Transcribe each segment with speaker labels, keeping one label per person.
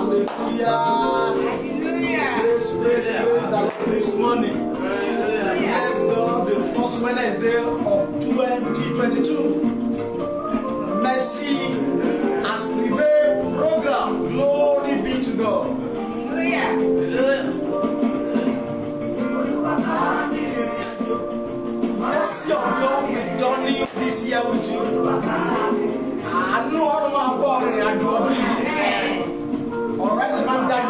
Speaker 1: Praise the Lord this morning. Yes, God, the first Wednesday of 2022. Mercy has prevailed program. Glory be to God. Mercy of God will done this year with you. I know all of my body and God. All right, the man died.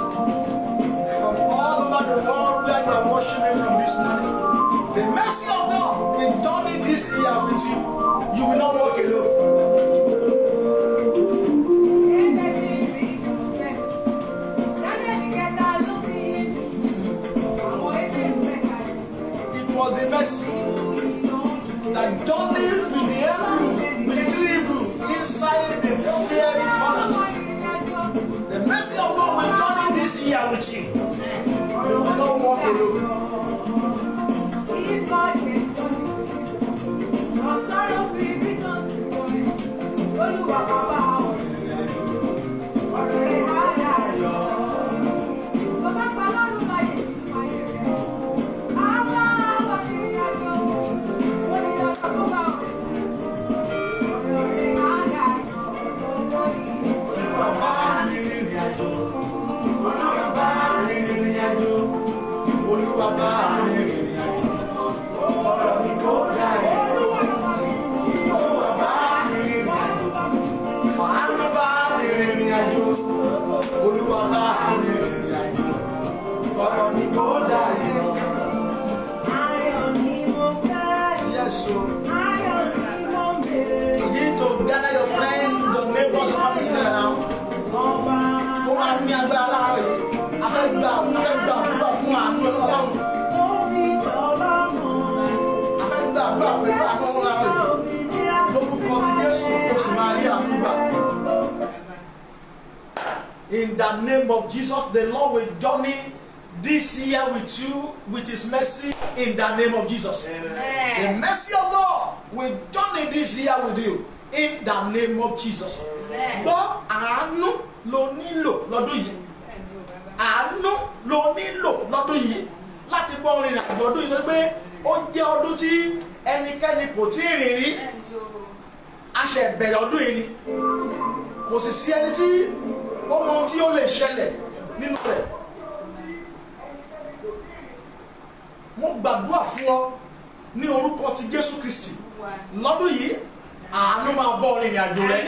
Speaker 1: From all over the world where you are watching me from this morning, the mercy of God will done it this year with you. You will not walk alone. It was the mercy that done it with the Hebrew, with the three Hebrew inside the fiery furnace. The mercy of God will done it this year with you. You will not walk alone. In the name of Jesus, the Lord will journey this year with you with His mercy. In the name of Jesus, Amen. The mercy of God will journey this year with you. In the name of Jesus. But àánú ló nílò lọ́dún yìí. Àánú ló nílò lọ́dún yìí láti bọ́ orin àjò ọdún yìí pé ó jẹ́ ọdún tí ẹnikẹ́ni kò tí ì rìn rí. A ṣe bẹ̀rẹ̀ ọdún yìí ni. Kò sì sí ẹni tí ó mọ ohun tí ó lè ṣẹlẹ̀ nínú rẹ̀. Mo gbàdúrà fún ọ ní orúkọ ti Jésù Kristi lọ́dún yìí àánú máa bọ́ orin àjò rẹ.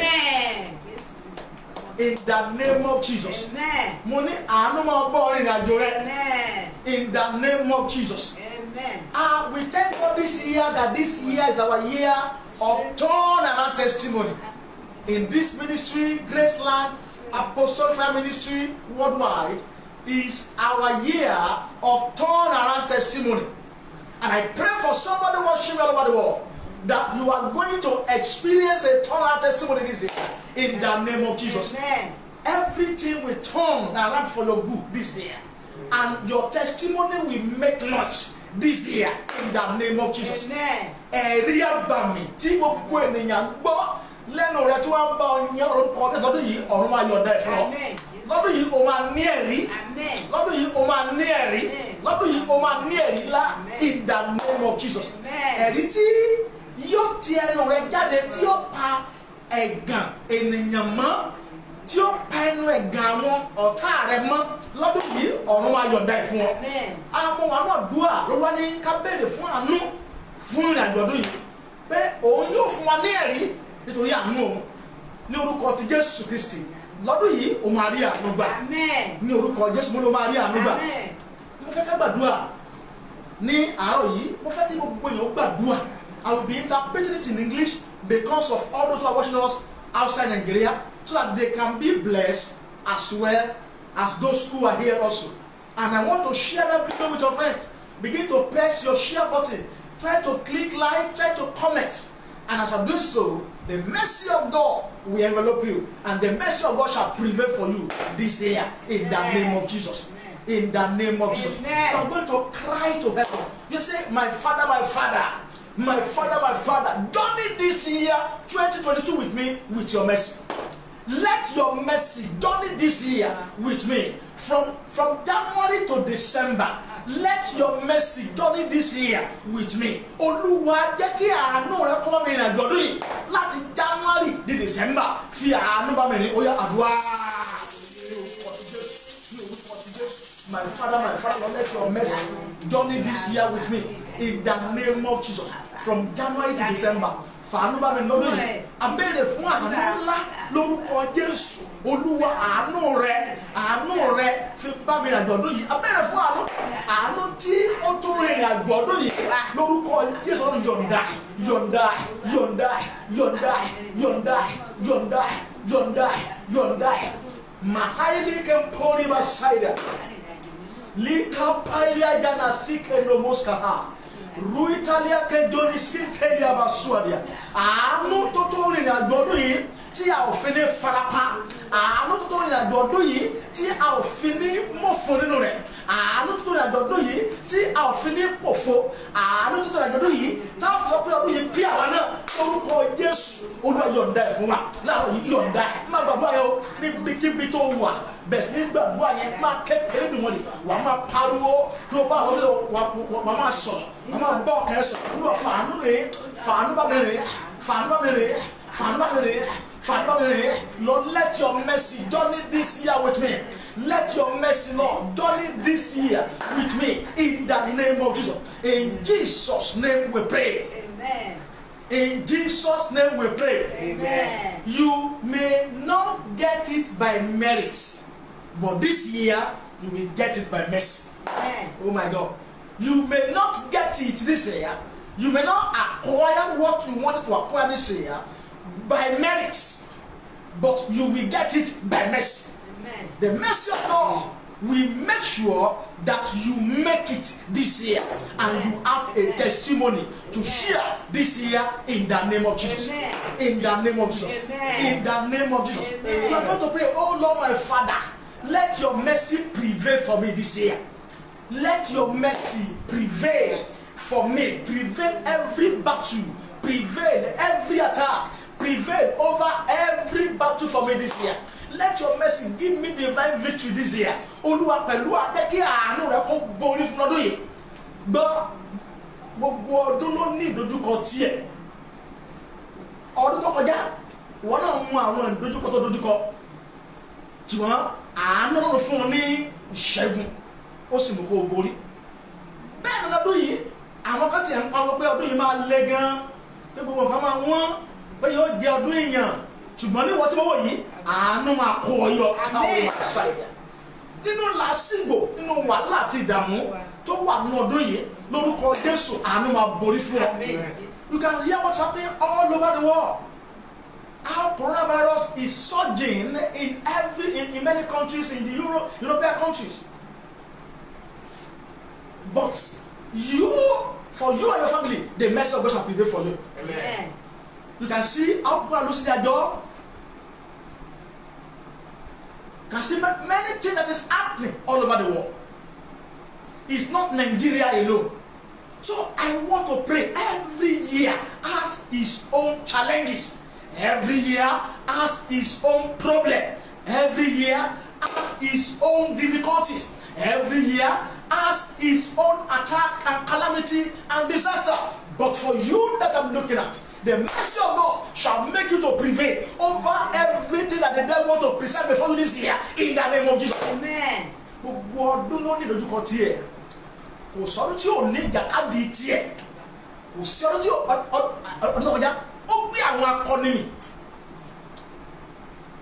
Speaker 1: In the name of Jesus. Mo ní àánú máa bọ́ orin àjò rẹ. In the name of Jesus. We thank God this year that this year is our year of turnaround testimony. In this ministry, Graceland Apostolic Fire Ministry worldwide is our year of turnaround testimony. And I pray for somebody watching all over the world that you are going to experience a turnaround testimony this year in the name of Jesus. Amen. Everything will turn around for your good this year, and your testimony will make noise this year in the name of Jesus. Amen. Ẹ̀rí àgbàmì tí gbogbo ènìyàn gbọ́ lẹ́nu rẹ̀ tí wọ́n bá ọ yẹn orúkọ ọdún yìí ọ̀run ayọ̀ dá ẹ̀ fún ọ. lọ́dún yìí o máa ní ẹ̀rí. lọ́dún yìí o máa ní ẹ̀rí. lọ́dún yìí o máa ní ẹ̀rí ńlá in the name of Jesus. ẹ̀rí tí yóò ti ẹnu rẹ jáde tí ó pa ẹ̀gàn ènìyàn mọ́, tí ó pa ẹnu ẹ̀gàn àwọn ọ̀tá rẹ mọ́, lọ́dún yìí ọ̀run máa yọ̀ǹda ẹ̀ fún ọ. àwọn wa náà dúà ló wá ní ká béèrè fún àánú fún ìrìnàjò ọdún yìí pé òun yóò fún wa ní ẹ̀rí nítorí àánú òun ní orúkọ ti Jésù Kristi. lọ́dún yìí o máa rí àánú gbà ní orúkọ Jésù, mo ló máa rí àánú gbà. mo fẹ́ ká gbàdúrà ní àárọ̀ yìí, mo fẹ́ kí gbogbo èèyàn gbàdúrà. I will be interpreting it in English because of all those who are watching us outside Nigeria, so that they can be blessed as well as those who are here also. And I want to share that video with your friends. Begin to press your share button. Try to click like, try to comment. And as I do so, the mercy of God will envelop you, and the mercy of God shall prevail for you this year in the name of Jesus. In the name of Jesus. You are going to cry to heaven. You say, my Father, my Father, my Father, my Father, journey this year 2022 with me with your mercy. Let your mercy journey this year with me from January to December. Let your mercy journey this year with me. Olúwa jẹ́ kí àánú rẹ kọ́ mi ìrìnàjò ọdún yìí láti January di December. Fi àánú bá mi rìn. Ó yá àdúrà. My Father, Lord, let your mercy journey this year with me in the name of Jesus. From January to December. Fàánú bá mi lọ́dún yìí. Abéèrè fún àánú ńlá lórúkọ Jésù. Olúwa àánú rẹ fi bá mi rìnàjò ọdún yìí. Abéèrè fún àánú tí ó tún rìn ìrìnàjò ọdún yìí lórúkọ Jésù. Ọdún yọ̀ǹda. Mahaili kempori basaida. Lika pailia jana sike no moskaha. Ruitalia kejoni sike dia basuadia. Àánú tó tó rìn ìrìnàjò ọdún yìí tí a ò fi ní farapa. Àánú tó tó rìn ìrìnàjò ọdún yìí tí a ò fi ní mọ̀fọ́ nínú rẹ̀. Àánú tó tó rìn ìrìnàjò ọdún yìí tí a ò fi ní pòfo. Àánú tó tó rìn ìrìnàjò ọdún yìí tá a fi ọpẹ́ ọdún yìí bí àwa náà orúkọ Jésù. Olúwa yọ̀ǹda ẹ̀ fún wa. Láàárọ̀ yìí yọ̀ǹda ẹ̀. Má gbàgbọ́ ayọ̀ níbikíbi tó wà. Bẹ̀rẹ̀ sí ní gbàdúrà yẹn máa kékeré bí wọ́n lè wà máa pariwo kí o bá àwọn ọ̀fẹ́ wà máa sọ̀rọ̀ wà máa bọ́ ọ̀kẹ́ sọ̀rọ̀ olúwa fàánú bá mi rè. Lord, let your mercy journey this year with me. Let your mercy, Lord, journey this year with me in the name of Jesus. In Jesus' name we pray. Amen. In Jesus' name we pray. Amen. You may not get it by merit, but this year you will get it by mercy. Amen. Oh my God. You may not get it this year. You may not acquire what you wanted to acquire this year by merit, but you will get it by mercy. Amen. The mercy of God will make sure that you make it this year and you have a testimony to share this year in the name of Jesus. In the name of Jesus. In the name of Jesus. You are going to pray, oh Lord my Father, let your mercy prevail for me this year. Let your mercy prevail for me. Prevail every battle. Prevail every attack. Prevail over every battle for me this year. Let your mercy give me divine victory this year. Olúwa pẹ̀lú àtẹ́kí àánú rẹ̀ kó borí fún ọdún yìí. Gbogbo ọdún ló ní ìdojúkọ tiẹ̀. Ọdún tó kọjá, ìwọ náà mú àwọn ìdojúkọ tó dojúkọ. Ṣùgbọ́n àánú ló fún ọ ní ìṣẹ́gun. Ó sì mú kó o borí. Bẹ́ẹ̀ ni ọdún yìí, àwọn kan tiẹ̀ ń pariwo pé ọdún yìí máa le gan-an. Pé gbogbo nǹkan máa wọ́n. Pé yóò jẹ ọdún èèyàn. Ṣùgbọ́n ní wọ́n tí wọ́n wọ̀ yìí, àánú máa kó ọ yọ káwọn máa ṣàyẹ̀. Nínú làásìgbò, nínú wàhálà àti ìdààmú tó wà nínú ọdún yìí, lórúkọ Jésù àánú máa borí fún ọ. You can hear what's happening all over the world. How coronavirus is surging in many countries, in the European countries. But for you and your family, the mercy of God shall prevail for you. Amen. You can see how people are losing their job. You can see many things that is happening all over the world. It's not Nigeria alone. So I want to pray. Every year has its own challenges. Every year has its own problem. Every year has his own difficulties. Every year has his own attack and calamity and disaster. But for you that I'm looking at, the mercy of God shall make you to prevail over everything that the devil wants to present before you this year in the name of Jesus.
Speaker 2: Amen.
Speaker 1: Gbogbo ọdún ló ní ìdojúkọ tiẹ̀, kò sọ́dún tí ò ní ìjàkadì tiẹ̀, kò sí ọdún tí ọdún tó kọjá ó gbé àwọn akọni mi.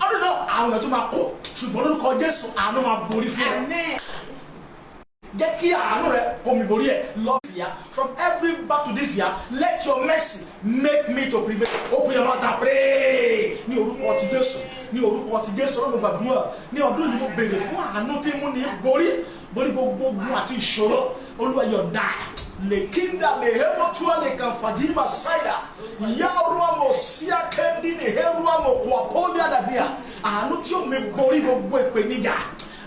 Speaker 1: Ọdún náà àwọn èèyàn tó máa kó ṣùgbọ́n lórúkọ Jésù àánú máa borí fún ẹ.
Speaker 2: Amen.
Speaker 1: Jẹ́ kí àánú rẹ omi borí ẹ̀ lọ sí ya. From every battle this year, let your mercy make me to prevail. Open your mouth and pray. Ní orúkọ ti Jésù, ní orúkọ ti Jésù ọlọ́run gbàdúrà. Ní ọdún yìí mo béèrè fún àánú tí mú ní borí gbogbo ogun àti ìṣòro. Olúwa yọ̀ǹda. Lekinda lehemo tua lekanfadima saida. Yarua mo sia kendi neherua mo kuapolia dadia. Àánú tí ó mi borí gbogbo ìpèníjà.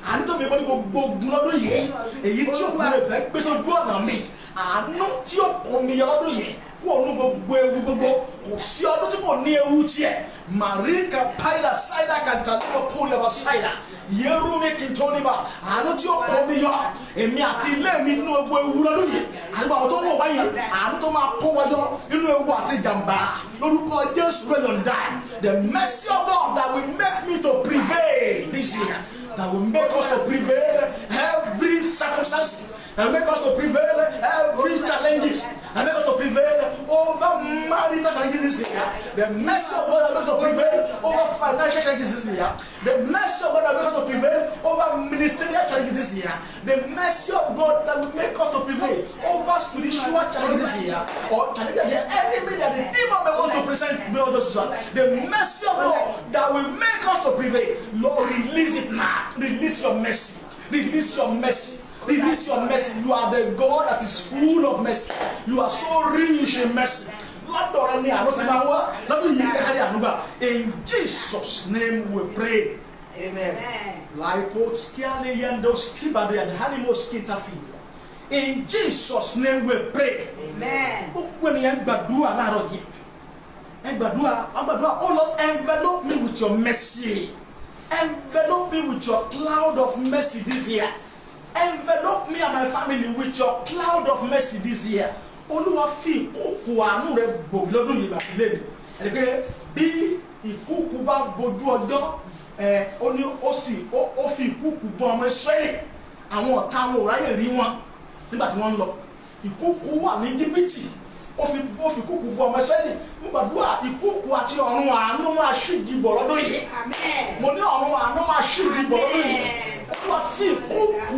Speaker 1: Àánú tó mi borí gbogbo ogun lọ́dún yìí. Èyí tí ó gbọ́dọ̀ fẹ́ gbé sójú ọ̀nà mi. Àánú tí ó kọ mi yọ lọ́dún yìí. Kó nu gbogbo ewu gbogbo. Kò sí ọdún tí kò ní ewu tiẹ̀. Marika paida saida kantalima polia ba saida. Yeru mi kintoniba. Àánú tí ó kọ mi yọ. Èmi àti ilé mi nínú gbogbo ewu lọ́dún yìí. Àánú àwọn tó ń wọ̀ wáyé. Àánú tó máa kó wájọ nínú ewu àti ìjàmbá. Lórúkọ Jésù rẹ̀ yọ̀ǹda. The mercy of God that will make me to prevail this year. That will make us to prevail every circumstance, and make us to prevail every challenges, and make us to prevail over marital challenges this year. The mercy of God that makes us to prevail over financial challenges this year. The mercy of God that makes us to prevail over ministerial challenges this year. The mercy of God that will make us to prevail over spiritual challenges this year, or challenges the enemy that the demon may want to present before us. The mercy of God that will make us to prevail. Lord, release it now. Release your mercy. Release your mercy. Release your mercy. You are the God that is full of mercy. You are so rich in mercy. In Jesus' name we pray. Amen. In Jesus' name we pray.
Speaker 2: Amen.
Speaker 1: Oh Lord, envelop me with your mercy. Envelop me with your cloud of mercy this year. Envelop me and my family with your cloud of mercy this year. Olúwa fi ìkúùkù àánú rẹ bò lọ́dún yìí àti lẹ́nu. Ẹ̀dẹ̀gbẹ́ bí ìkúùkù bá bojú ọjọ́ ó fi ìkúùkù bọ ọmọ Ísírẹ́lì. Àwọn ọ̀tá wọn ò ráyè rí wọn nígbà tí wọ́n ń lọ. Ìkúùkù wà ní Íjíbítì. Ó fi ìkúùkù bọ ọmọ Ísírẹ́lì. Mo gbàdúrà ìkúùkù àti ọ̀run àánú máa ṣíji bọ̀ lọ́dún yìí. Mo ní ọ̀run àánú máa ṣíji bọ̀ lọ́dún yìí. Olúwa fi ìkúùkù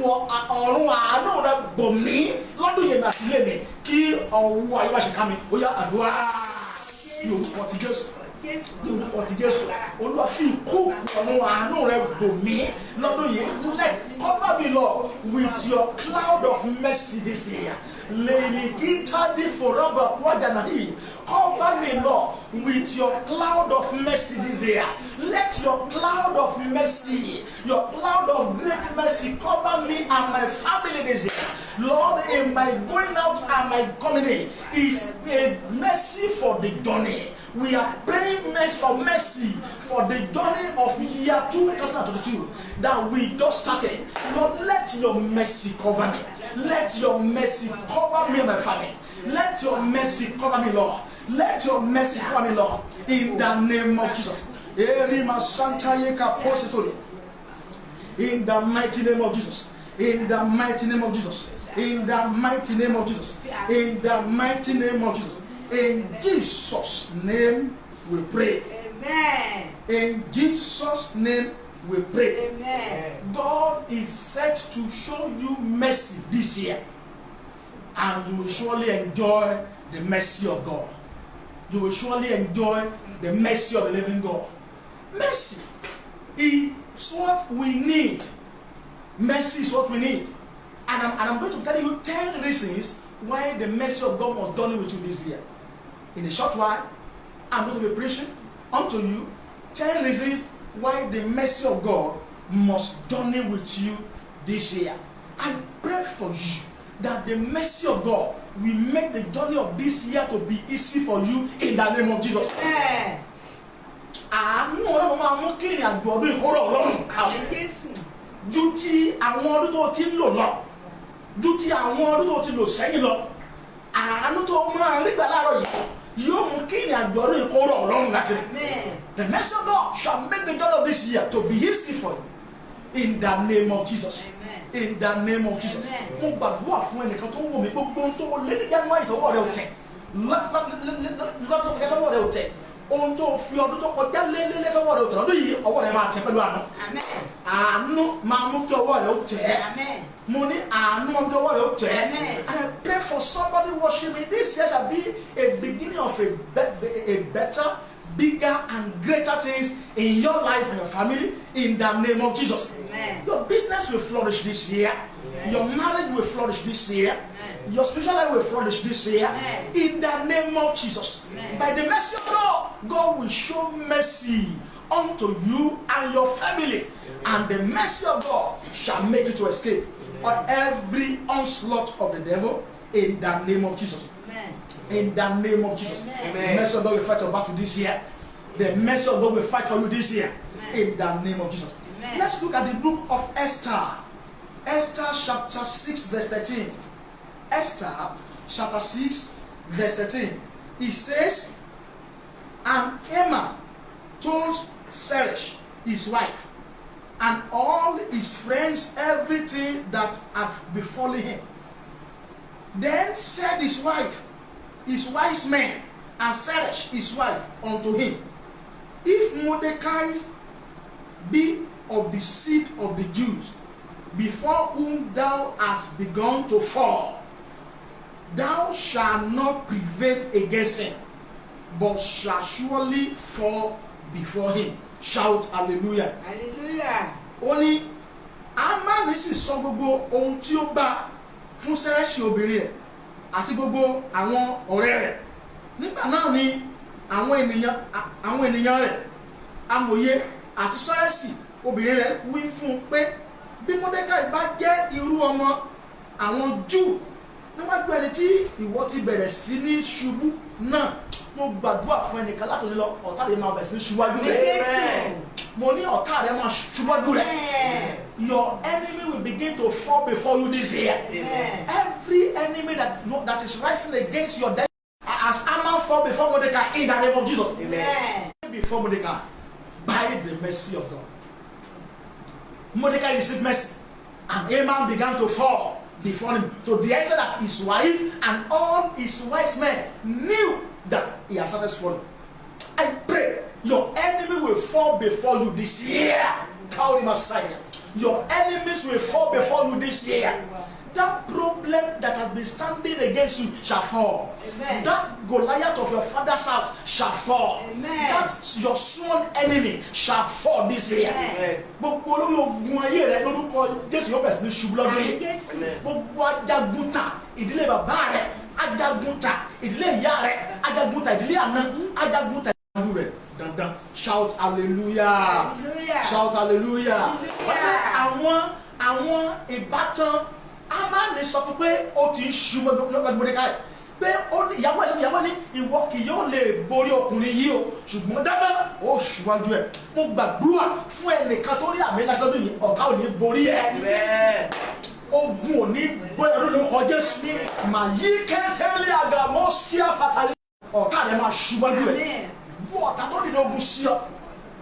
Speaker 1: ọ̀run àánú rẹ bò mí lọ́dún yìí àti ilé mi kí ọwọ́ ayé má ṣe ká mi. Ó yá àdúrà ní orúkọ ti Jésù. Ní orúkọ ti Jésù. Olúwa fi ìkúùkù ọ̀run àánú rẹ bò mí lọ́dún yìí. Let cover me, Lord, with your cloud of mercy this year. Cover me, Lord, with your cloud of mercy this year. Let your cloud of mercy, your cloud of great mercy cover me and my family this year. Lord, in my going out and my coming in is a mercy for the journey. We are praying for mercy for the journey of year 2022 that we just started. Lord, let your mercy cover me. Let your mercy cover me and my family. Let your mercy cover me, Lord. Let your mercy cover me, Lord. In the name of Jesus. In the mighty name of Jesus. In the mighty name of Jesus. In the mighty name of Jesus. In the mighty name of Jesus. In Jesus' name we pray.
Speaker 2: Amen.
Speaker 1: In Jesus' name we pray.
Speaker 2: Amen.
Speaker 1: God is set to show you mercy this year, and you will surely enjoy the mercy of God. You will surely enjoy the mercy of the living God. Mercy is what we need. Mercy is what we need. And I'm going to tell you 10 reasons why the mercy of God must done with you this year. In a short while, I'm going to be preaching unto you 10 reasons why the mercy of God must journey with you this year. I pray for you that the mercy of God will make the journey of this year to be easy for you in the name of Jesus. ju ti àwọn ọdún tó ti ń lò lọ, ju ti àwọn ọdún tó ti lò sẹ́yìn lọ. Àánú tó máa rí gbà láàárọ̀ yìí yóò mú kí ìrìn àjò ọdún yìí kó rọ̀ Ọlọ́run láti rìn. The mercy of God shall make the God of this year to be easy for you in the name of Jesus. In the name of Jesus. Mo gbàdúrà fún ẹnìkan tó ń wò mí gbogbo tó lé ní January tọwọ́ rẹ̀ ò tẹ̀ lọ́dún tó kọjá tọwọ́ rẹ̀ ò tẹ̀ ohun tó fi ọdún tó kọjá lé tọwọ́ rẹ̀ ò tẹ̀ lọ́dún yìí ọwọ́ rẹ̀ máa tẹ̀ pẹ̀lú àánú. Àánú máa mú kí ọwọ́ rẹ̀ ó tẹ̀. Mo ní àánú máa mú kí ọwọ́ rẹ̀ ó tẹ̀. And I pray for somebody watching me, this year shall be a beginning of a better, bigger and greater things in your life and your family in the name of Jesus. Amen. Your business will flourish this year. Amen. Your marriage will flourish this year. Amen. Your spiritual life will flourish this year. Amen. In the name of Jesus. Amen. By the mercy of God, God will show mercy unto you and your family. Amen. And the mercy of God shall make you to escape on every onslaught of the devil in the name of Jesus. Amen. In the name of Jesus. Amen. The mercy of God will fight your battle this year. The mercy of God will fight for you this year. Amen. In the name of Jesus. Amen. Let's look at the book of Esther. Esther chapter 6 verse 13. Esther chapter 6 verse 13. It says, and Haman told Zeresh, his wife, and all his friends everything that had befallen him. Then said his wife, his wise men, and Zeresh his wife unto him, if Mordecai be of the seed of the Jews, before whom thou hast begun to fall, thou shalt not prevail against him, but shall surely fall before him. Shout hallelujah.
Speaker 2: Hallelujah.
Speaker 1: Only Haman sì sọ gbogbo ohun tí ó bá fún Zeresh obìnrin rẹ̀ àti gbogbo àwọn ọ̀rẹ́ rẹ̀. Nígbà náà ni àwọn ènìyàn rẹ̀ amòye àti Zeresh obìnrin rẹ̀ wí fún un pé bí Mordecai bá jẹ́ irú ọmọ àwọn Júù níwájú ẹni tí ìwọ ti bẹ̀rẹ̀ sí ní ṣubú náà, mo gbàdúrà fún ẹnìkan láti ní lọ ọ̀tá rẹ̀ máa bẹ̀rẹ̀ sí ní ṣubájú rẹ̀. Mo ní ọ̀tá rẹ̀ máa ṣubájú rẹ̀. Your enemy will begin to fall before you this year. Amen. Every enemy that is rising against your destiny, as Haman fall before Mordecai in the name of Jesus. Amen. Before Mordecai, by the mercy of God, Mordecai received mercy, and Haman began to fall before him, to the extent that his wife and all his wise men knew that he has started falling. I pray your enemy will fall before you this year. Call him aside. Your enemies will fall before you this year. That problem that has been standing against you shall fall. Amen. That Goliath of your father's house shall fall. Amen. That your sworn enemy shall fall this year. Gbogbo olórí ogun ayé rẹ lórúkọ Jésù yóò bẹ̀rẹ̀ sí ní ṣubú lọ́dún yìí. Gbogbo ajagunta ìdílé bàbá rẹ, ajagunta ìdílé ìyá rẹ, ajagunta ìdílé àná, ajagunta ìdílé rẹ. Dandan shout hallelujah. Hallelujah. Shout hallelujah. Àwọn ìbátan Haman sọ fún pé ó ti ń ṣubú lọ́gbàdì Mordecai pé ìyàwó ní ìwọ kì yóò lè borí ọkùnrin yìí o, ṣùgbọ́n dandan ó ṣíwájú ẹ̀. Mo gbàdúrà fún ẹnìkan tó rí àmì lásìlọ́dún yìí, ọ̀tá ò ní borí ẹ̀. Ogun ò ní bóyá lórúkọ Jésù. Mà yí kẹ́tẹ́lẹ́ àgàmọ́ sí àfàtàlẹ́. Ọ̀tá rẹ̀ máa ṣíwájú ẹ̀. Ọ̀tá tó dìde ogun sí ọ,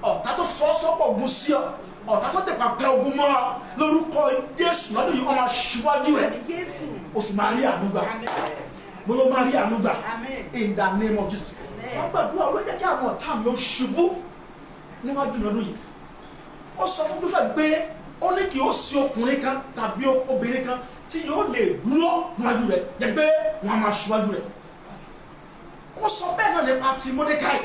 Speaker 1: ọ̀tá tó fọ́sọ́pọ̀ ogun sí ọ, ọ̀tá tó dẹ̀ pàpẹ́ ogun mọ́ lórúkọ Jésù lọ́dún yìí ọmọ aṣíwájú ẹ̀. O sì máa rí àánú gbà. Mo ló máa rí àánú gbà. In the name of Jesus. Wọ́n gbàdúrà wọ́n jẹ́ kí àwọn ọ̀tá mi ó ṣubú níwájú lọ́dún yìí. Ó sọ fún Jóṣúà pé ó ní kí ó sí ọkùnrin kan tàbí obìnrin kan tí yóò lè dúró níwájú rẹ̀ jẹ́ pé wọ́n á máa ṣíwájú rẹ̀. Ó sọ bẹ́ẹ̀ náà nípa ti Mordecai.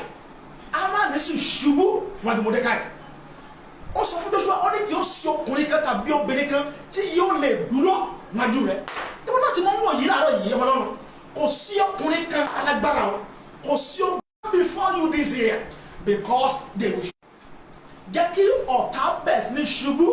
Speaker 1: Haman sì ṣubú fún Mordecai. Ó sọ fún Jóṣúà ó ní kí ó sí ọkùnrin kan tàbí obìnrin kan tí yóò lè dúró níwájú rẹ̀. Ìwọ náà ti mọ wọ̀ yìí láàárọ̀ yìí ọmọ Ọlọ́run. Kò sí ọkùnrin kan alágbára o. Kò sí ọkùnrin before you this year because they will. Jẹ́ kí ọ̀tá bẹ̀rẹ̀ ní ṣubú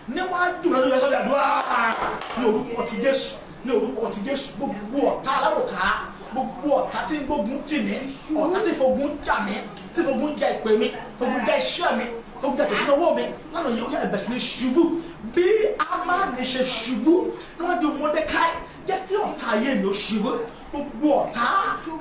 Speaker 1: níwájú rẹ̀ lórí ẹ̀sọ́ ìdàdúrà ní orúkọ ti Jésù, ní orúkọ ti Jésù. Gbogbo ọ̀tá alárùká, gbogbo ọ̀tá tí ń gbógun tì mí, ọ̀tá tí fogun jà mí, tí fogun jẹ ìpè mi, fogun jẹ iṣẹ́ mi, From that, you know what, man? None of you are best. Shubu. Be a man, Shubu. No, you Mordecai. Get your tie in your Shubu. Water.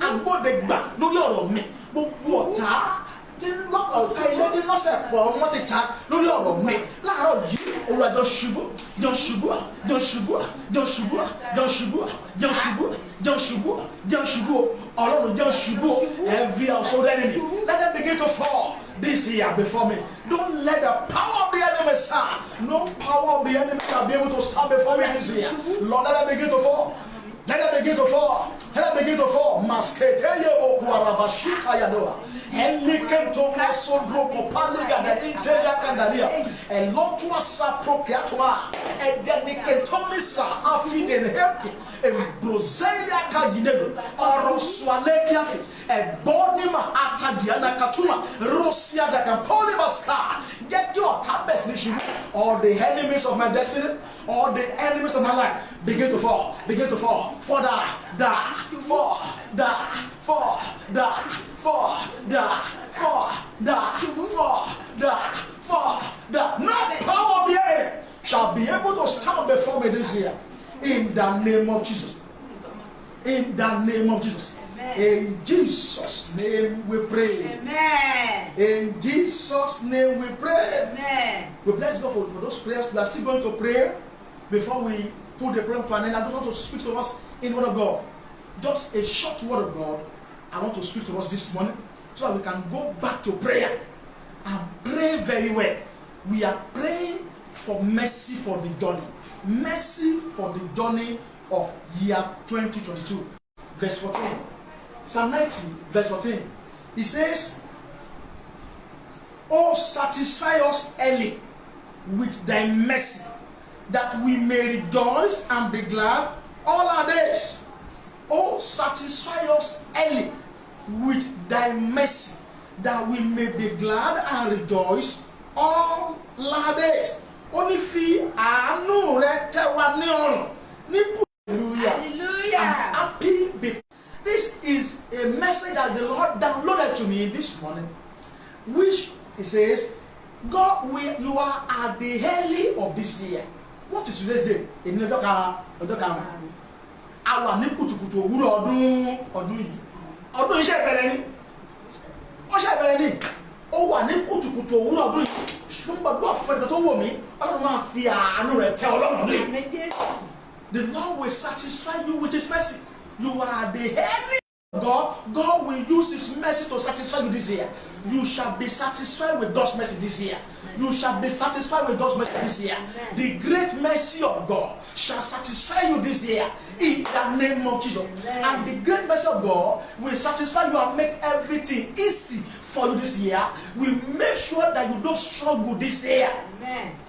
Speaker 1: And what they back. No, you're me. Water. Didn't look okay. Let it not say, well, what it time. No, you're me. Lara, you or I don't Shubu. Don't Shubu. Don't Shubu. Don't Shubu. Don't Shubu. Don't Shubu. Don't Shubu. Don't Shubu. All of them Shubu. Every household enemy. Let them begin to fall. This year before me. Don't let the power of the enemy stand. No power of the enemy shall be able to stand before me this year. Lord, let them begin to fall. Let them begin to fall. Let them begin to fall. Masketeye okuarabashita yadoa. Elikento masondro kopaliga na inteya kandalia. Elotua saprokiatwa. Edenikentomisa afiden helpi. Embrozelia kaginego. Oroswalekiafi. Ebonima atadiana katuma. Rosia da kampoli baska. Get your tabes nation. All the enemies of my destiny. All the enemies of my life. Begin to fall. Begin to fall. For that. For that. For that. For that. For that. For that. For that. No power of the enemy shall be able to stand before me this year. In the name of Jesus. In the name of Jesus. Amen. In Jesus' name we pray.
Speaker 2: Amen.
Speaker 1: In Jesus' name we pray.
Speaker 2: Amen.
Speaker 1: We bless God for those prayers. We are still going to pray before we put the prayer to an end. I don't want to speak to us in the word of God. Just a short word of God. I want to speak to us this morning so that we can go back to prayer and pray very well. We are praying for mercy for the journey. Mercy for the journey of year 2022. Verse 14. Psalm 90, verse 14. He says, "Oh, satisfy us early with thy mercy, that we may rejoice and be glad all our days. Oh, satisfy us early with thy mercy, that we may be glad and rejoice all our days." Only fi àánú rẹ̀ tẹ́ wa ní ọrùn. Hallelujah.
Speaker 2: Hallelujah.
Speaker 1: I'm happy because this is a message that the Lord downloaded to me this morning, which he says, God, you are at the early of this year. What is today's day? In the àwa ní kùtùkùtù òwúrọ̀ ọdún yìí. Ọdún iṣẹ́ ìbẹ̀rẹ̀ ni. Ó ṣe ìbẹ̀rẹ̀ ni. Ó wà ní kùtùkùtù òwúrọ̀ ọdún yìí. Ṣùgbọ́n gbọ́ àfẹ́dẹ́ tó wò mí, Ọlọ́run máa fi àánú rẹ̀ tẹ́ Ọlọ́run ọdún yìí. The Lord will satisfy you with His mercy. You are the early of God. God will use His mercy to satisfy you this year. You shall be satisfied with God's mercy this year. You shall be satisfied with God's mercy this year. The great mercy of God shall satisfy you this year in the name of Jesus. And the great mercy of God will satisfy you and make everything easy for you this year. Will make sure that you don't struggle this year.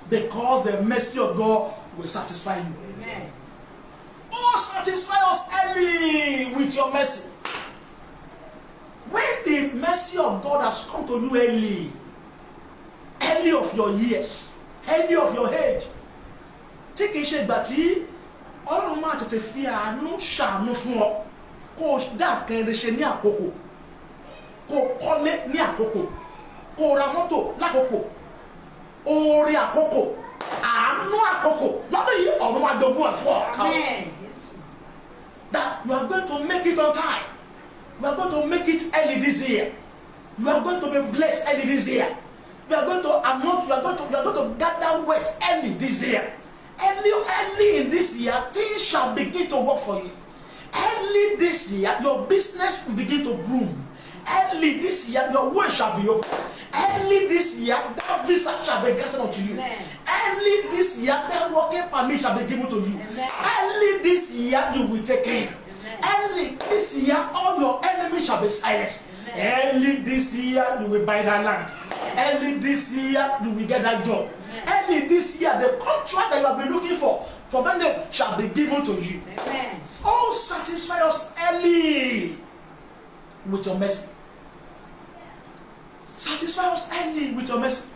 Speaker 1: Because the mercy of God will satisfy you. Oh, satisfy us early with your mercy. When the mercy of God has come to you early of your years, early of your age, tí kìí ṣe ìgbà tí Ọlọ́run máa tètè fi àánú ṣàánú fún ọ, kó o dá kẹrin ṣe ní àkókò, kó o kọ́lé ní àkókò, kó o ra mọ́tò lákòókò, oore àkókò, àánú àkókò, lọ́dún yìí ọ̀run máa jogún ẹ̀ fún ọ. That you are going to make it on time. You are going to make it early this year. You are going to be blessed early this year. You are going to amount. You are going to gather wealth early this year. Early in this year, things shall begin to work for you. Early this year, your business will begin to boom. Early this year, your way shall be open. Early this year, that visa shall be granted unto you. Early this year, that working permit shall be given to you. Early this year, you will take in. Early this year, all your enemies shall be silenced. Early this year, you will buy that land. Early this year, you will get that job. Early this year, the contract that you have been looking for many shall be given to you. So satisfy us early with your mercy. Satisfy us early with your mercy.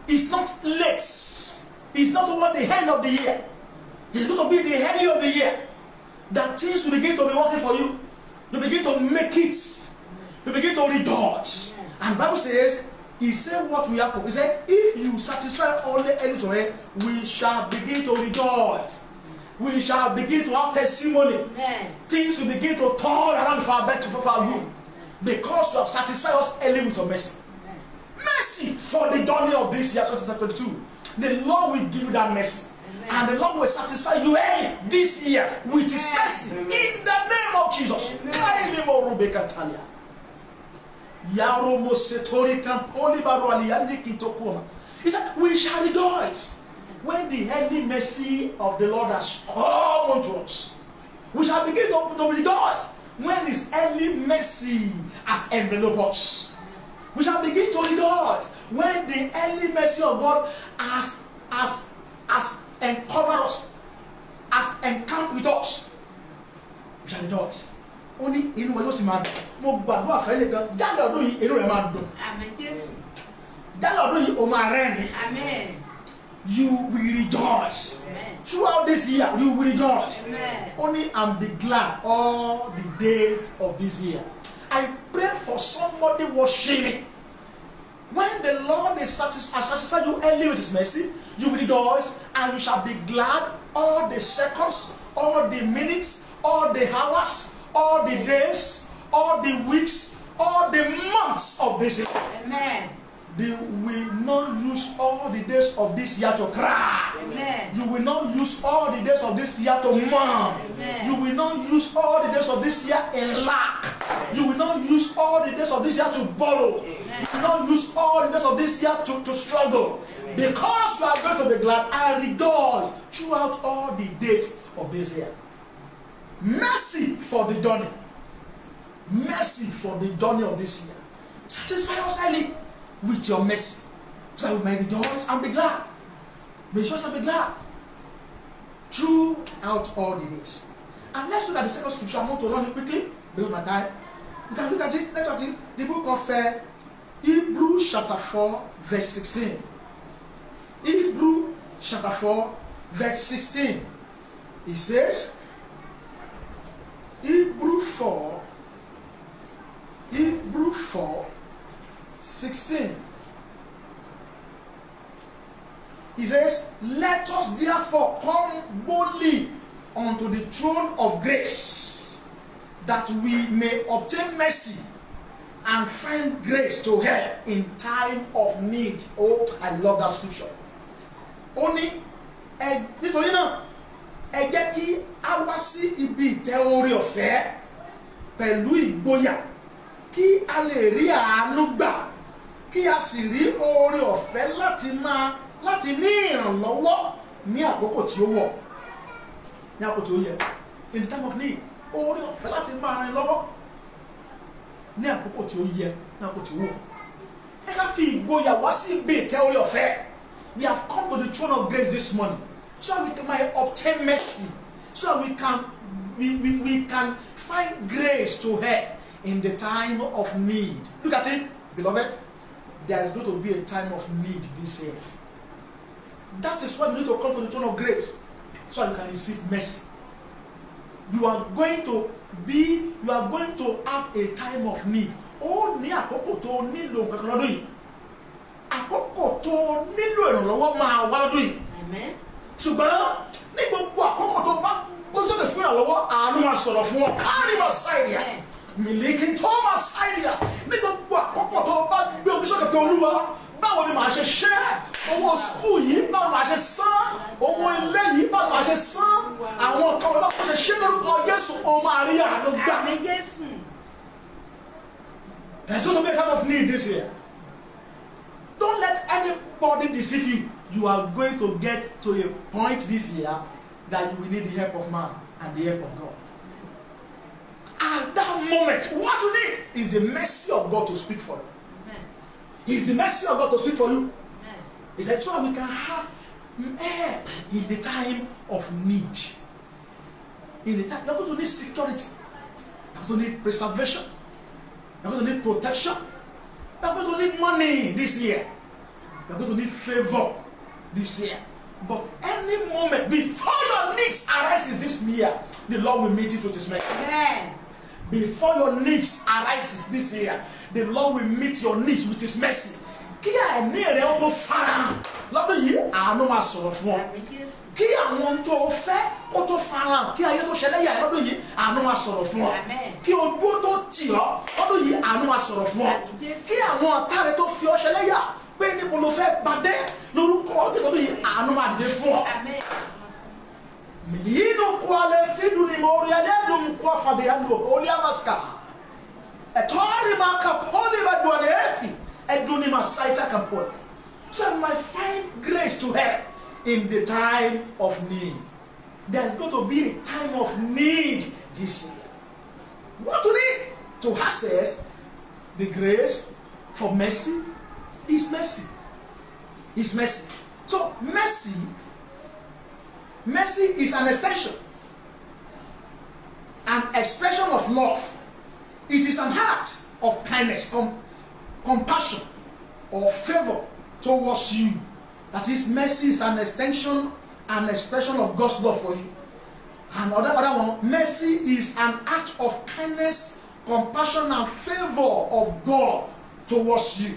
Speaker 1: It's not late. It's not toward the end of the year. It's going to be the early of the year that things will begin to be working for you. You begin to make it. You begin to rejoice. And the Bible says, he said what will happen. He said, if you satisfy only anything, we shall begin to rejoice. We shall begin to have testimony.
Speaker 2: Amen.
Speaker 1: Things will begin to turn around for our better, for our good. Because you have satisfied us early with your mercy.
Speaker 2: Amen.
Speaker 1: Mercy for the journey of this year 2022. The Lord will give you that mercy.
Speaker 2: Amen.
Speaker 1: And the Lord will satisfy you early this year with His mercy.
Speaker 2: Amen.
Speaker 1: In the name of Jesus.
Speaker 2: Amen.
Speaker 1: He said, we shall rejoice when the early mercy of the Lord has come unto us. We shall begin to rejoice when His early mercy has enveloped us. We shall begin to rejoice when the early mercy of God has uncovered us, has encamped with us. We shall rejoice. Ó ní inú wa yóò sì máa dùn. Mo gbàdúrà fẹ́ nìkan jáde ọdún yìí inú rẹ̀ máa dùn.
Speaker 2: Amen. Jésù.
Speaker 1: Jáde ọdún yìí o máa rẹ́rìn.
Speaker 2: Amen.
Speaker 1: You will rejoice.
Speaker 2: Amen.
Speaker 1: Throughout this year you will rejoice.
Speaker 2: Amen.
Speaker 1: Only and be glad all the days of this year. I pray for somebody watching me. When the Lord has satisfied you early with His mercy, you will rejoice and you shall be glad all the seconds, all the minutes, all the hours, all the days, all the weeks, all the months of this year.
Speaker 2: Amen.
Speaker 1: You will not use all the days of this year to cry.
Speaker 2: Amen.
Speaker 1: You will not use all the days of this year to mourn.
Speaker 2: Amen.
Speaker 1: You will not use all the days of this year in lack. You will not use all the days of this year to borrow.
Speaker 2: Amen.
Speaker 1: You will not use all the days of this year to struggle.
Speaker 2: Amen.
Speaker 1: Because you are going to be glad and rejoice throughout all the days of this year. Mercy for the journey. Mercy for the journey of this year. Satisfy us early with your mercy, so that we may rejoice and be glad. May rejoice and be glad throughout all the days. And let's look at the second scripture. I want to run it quickly because my time. You can look at it. Let's look at it. The book of Hebrews chapter 4, verse 16. Hebrews chapter 4, verse 16. It says, Hebrews 4, 16. He says, let us therefore come boldly unto the throne of grace, that we may obtain mercy and find grace to help in time of need. Oh, I love that scripture. Only, nítorí náà, ẹ jẹ́ kí a wá sí ibi ìtẹ́ oore ọ̀fẹ́ pẹ̀lú ìgboyà, kí a lè rí àánú gbà, kí a sì rí oore ọ̀fẹ́ láti ní ìrànlọ́wọ́ ní àkókò tí ó wọ̀, ní àkókò tí ó yẹ, in the time of need. Oore ọ̀fẹ́ láti máa rìn lọ́wọ́ ní àkókò tí ó yẹ, ní àkókò tí ó wọ̀. Ẹ ká fi ìgboyà wá sí ibi ìtẹ́ oore ọ̀fẹ́. We have come to the throne of grace this morning, so that we might obtain mercy, so that we can find grace to help in the time of need. Look at it, beloved. There is going to be a time of need this year. That is why you need to come to the throne of grace, so that you can receive mercy. You are going to have a time of need. Ó ní àkókò tó nílò nǹkan kan lọ́dún yìí. Àkókò tó nílò ìrànlọ́wọ́ máa wá lọ́dún yìí.
Speaker 2: Amen.
Speaker 1: Ṣùgbọ́n ní gbogbo àkókò tó bá gbọ́dọ̀ tó fún ìrànlọ́wọ́, àánú máa sọ̀rọ̀ fún ọ. Kárí máa sáìdìá. Mílíkì tó máa sáìdìá. Ní gbogbo àkókò tó bá gbé omi sókè pé Olúwa, báwo ni màá ṣe ṣe? Owó skul yìí báwo màá ṣe san? Owó ilé yìí báwo màá ṣe san? Àwọn kan báwo ṣe ṣe lórúkọ Jésù, ó máa rí àánú gbà.
Speaker 2: Amen. Jésù.
Speaker 1: There's going to be a time of need this year. Don't let anybody deceive you. You are going to get to a point this year that you will need the help of man and the help of God. At that moment, what you need is the mercy of God to speak for you.
Speaker 2: Amen.
Speaker 1: It's the mercy of God to speak for you.
Speaker 2: Amen.
Speaker 1: It's that so we can have help in the time of need. In the time, you're going to need security. You're going to need preservation. You're going to need protection. You're going to need money this year. You're going to need favor this year. But any moment before your needs arises this year, the Lord will meet it with His mercy.
Speaker 2: Amen.
Speaker 1: Before your needs arises this year, the Lord will meet your needs with His mercy. kí àìní rẹ ó tó fara lọ́dún yìí àánú máa sọ̀rọ̀ fún ọ kí àwọn tó fẹ́ kó tó fara kí ayé tó ṣẹlẹ̀ yà lọ́dún yìí àánú máa sọ̀rọ̀ fún ọ kí ojú tó tì ọ́ lọ́dún yìí àánú máa sọ̀rọ̀ fún ọ kí àwọn ọ̀tá rẹ tó fi ọ ṣẹlẹ̀ yà pé níbo ló fẹ́ gbadé lórúkọ lọ́dún yìí àánú máa dìde fún ọ. Milino kwale fidu ni moriade dum kwa fabiando olia maska etori makapoli badwane efi eduni masaita kapol. So I might find grace to help in the time of need. There's going to be a time of need this year. What you need to access the grace for mercy is mercy. Is mercy. So mercy is an extension, an expression of love. It is an act of kindness, compassion, or favor towards you. That is, mercy is an extension, an expression of God's love for you. And other one, mercy is an act of kindness, compassion, and favor of God towards you.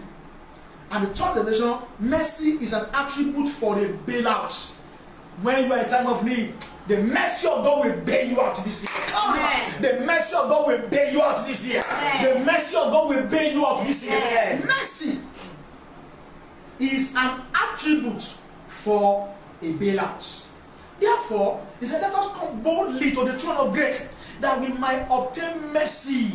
Speaker 1: And the third dimension, mercy is an attribute for a bailout. When you are in time of need, the mercy of God will bail you out this year. The mercy of God will bail you out this year. The mercy of God will bail you out this year. Mercy is an attribute for a bailout. Therefore, he said, let us come boldly to the throne of grace that we might obtain mercy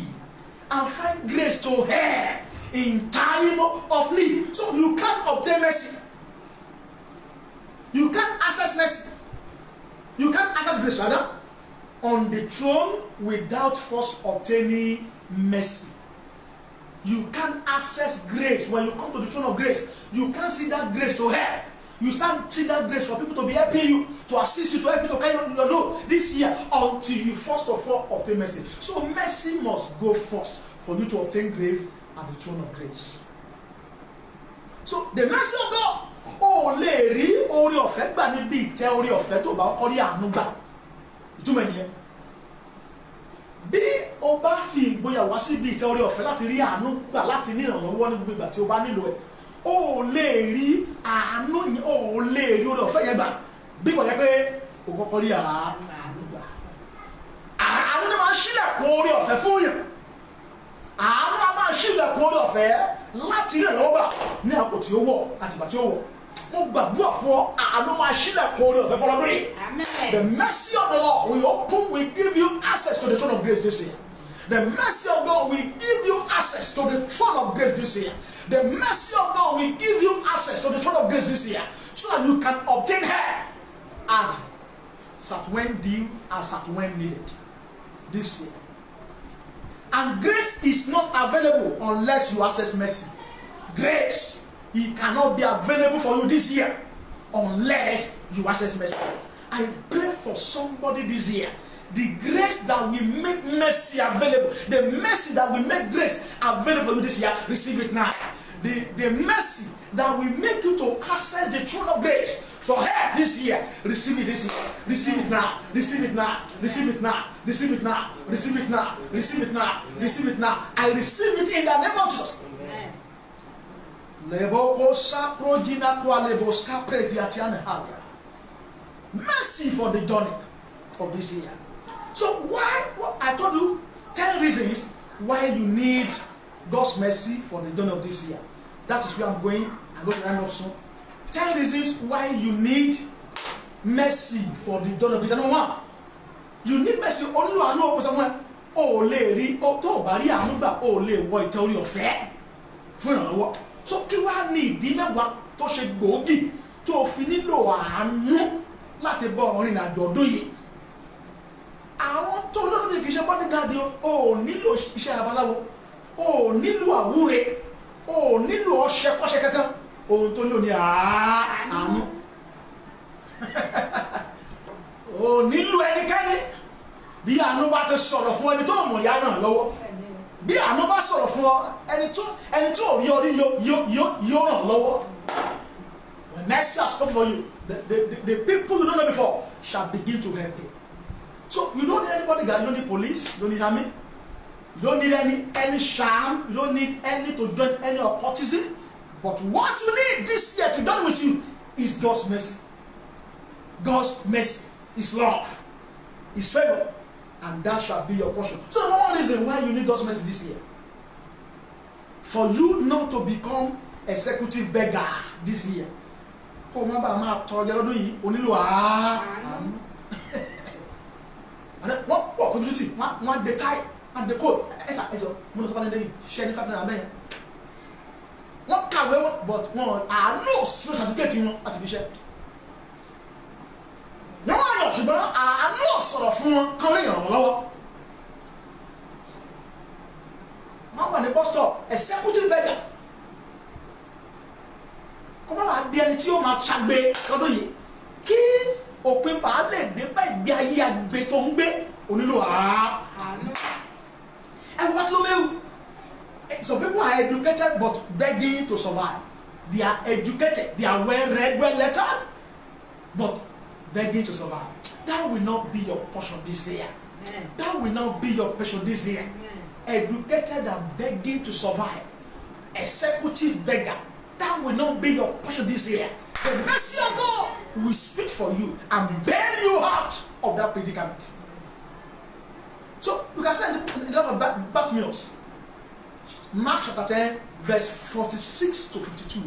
Speaker 1: and find grace to help in time of need. So you can't obtain mercy. You can't access mercy. You can't access grace rather on the throne without first obtaining mercy. You can't access grace when you come to the throne of grace. You can't see that grace to help. You start see that grace for people to be helping you, to assist you, to help you to carry on your load this year until you first of all obtain mercy. So mercy must go first for you to obtain grace at the throne of grace. So the mercy of God. O lè rí orí ọ̀fẹ́ gbà níbi ìtẹ́ orí ọ̀fẹ́ tó bá kọ́ rí àánú gbà ìtumọ̀ nìyẹn bí o bá fi ìgboyà wá síbi ìtẹ́ orí ọ̀fẹ́ láti rí àánú gbà láti ní ìrànlọ́wọ́ ní gbogbo ìgbà tí o bá nílò ẹ̀ o lè rí àánú yẹn o lè rí orí ọ̀fẹ́ yẹn gbà bí wọ́n yẹ pé o kọ́kọ́ rí àánú gbà àánú ni máa ń ṣílẹ̀kùn orí ọ̀fẹ́ fún yẹn àánú a máa ń ṣílẹ̀kùn orí ọ̀fẹ́ láti rí ìrànlọ́wọ́ gbà ní àpò tí ó wọ̀ àti ìgbà tí ó wọ̀. The mercy of the Lord will give you access to the throne of grace this year. The mercy of God will give you access to the throne of grace this year. The mercy of God will give you access to the throne of grace this year, so that you can obtain her at such when due and such when needed this year. And grace is not available unless you access mercy. Grace. It cannot be available for you this year unless you access mercy. I pray for somebody this year. The grace that will make mercy available, the mercy that will make grace available for you this year, receive it now. The mercy that will make you to access the throne of grace for help this year, receive it this year. Receive it now. Receive it now. Receive it now. Receive it now. Receive it now. Receive it now. Receive it now. I receive it in the name of Jesus. Mercy for the journey of this year. So why? Well, I told you 10 reasons why you need God's mercy for the journey of this year. That is where I'm going. I'm going to end up soon. 10 reasons why you need mercy for the journey of this year. Number one, you need mercy only to know someone. Oh, lady, oh, to bari anuba, oh, lady, boy, tell you fair. For so kí wá ní ìdí mẹ́wàá tó ṣe gbòógì tó fi nílò àánú láti bọ́ ọ̀rìn àjò ọdún yìí. Àwọn tó lọ́dún ní kìí ṣe bodyguard o nílò iṣẹ́ abaláwo, o nílò àwúre, o nílò ọṣẹ kọ́ṣẹ́ kankan, ohun tó lò ní àánú. O nílò ẹnikẹ́ni bí àánú bá ti sọ̀rọ̀ fún ẹni tó mọ̀ yá náà lọ́wọ́. Bí àánú bá sọ̀rọ̀ fún ọ ẹni tó rí orí yóò ràn lọ́wọ́. When mercy has spoken for you, the people you don't know before shall begin to help you. So you don't need anybody, you don't need police, you don't need army, you don't need any sham, you don't need any to join any occultism. But what you need this year to done with you is God's mercy. God's mercy, His love, His favor, and that shall be your portion. So the one reason why you need God's mercy this year, for you not to become a executive beggar this year. Kó má bàa máa tọrọ jẹ lọ́dún yìí, onílò àánú. Wọ́n pọ̀ community, wọ́n de tie, wọ́n de code. Ẹ̀sà mo lọ sọ fún ẹni ṣẹ́ ní 5 naira bẹ́ẹ̀. Wọ́n kàwé wọn, but wọ́n àánú sínú certificate wọn láti fi ṣẹ́. Wọ́n wá yọ̀ ṣùgbọ́n àánú sọ̀rọ̀ fún wọn kán lè ràn wọ́n lọ́wọ́. Wọ́n wà ní bus stop, executive beggar. Kó má bàa di ẹni tí ó máa ṣàgbé lọ́dún yìí. Kí òpin bàá lè dé bá ìgbé ayé àgbé tó ń gbé onílò àánú. And what you mean? Some people are educated but begging to survive. They are educated, they are well read, well lettered, but begging to survive. That will not be your portion this year. Amen. That will not be your portion this year. Amen. Educated and begging to survive. Executive beggar. That will not be your portion this year. The mercy of God will speak for you and bail you out of that predicament. So you can say in the love of Bartimaeus, Mark chapter 10, verse 46 to 52.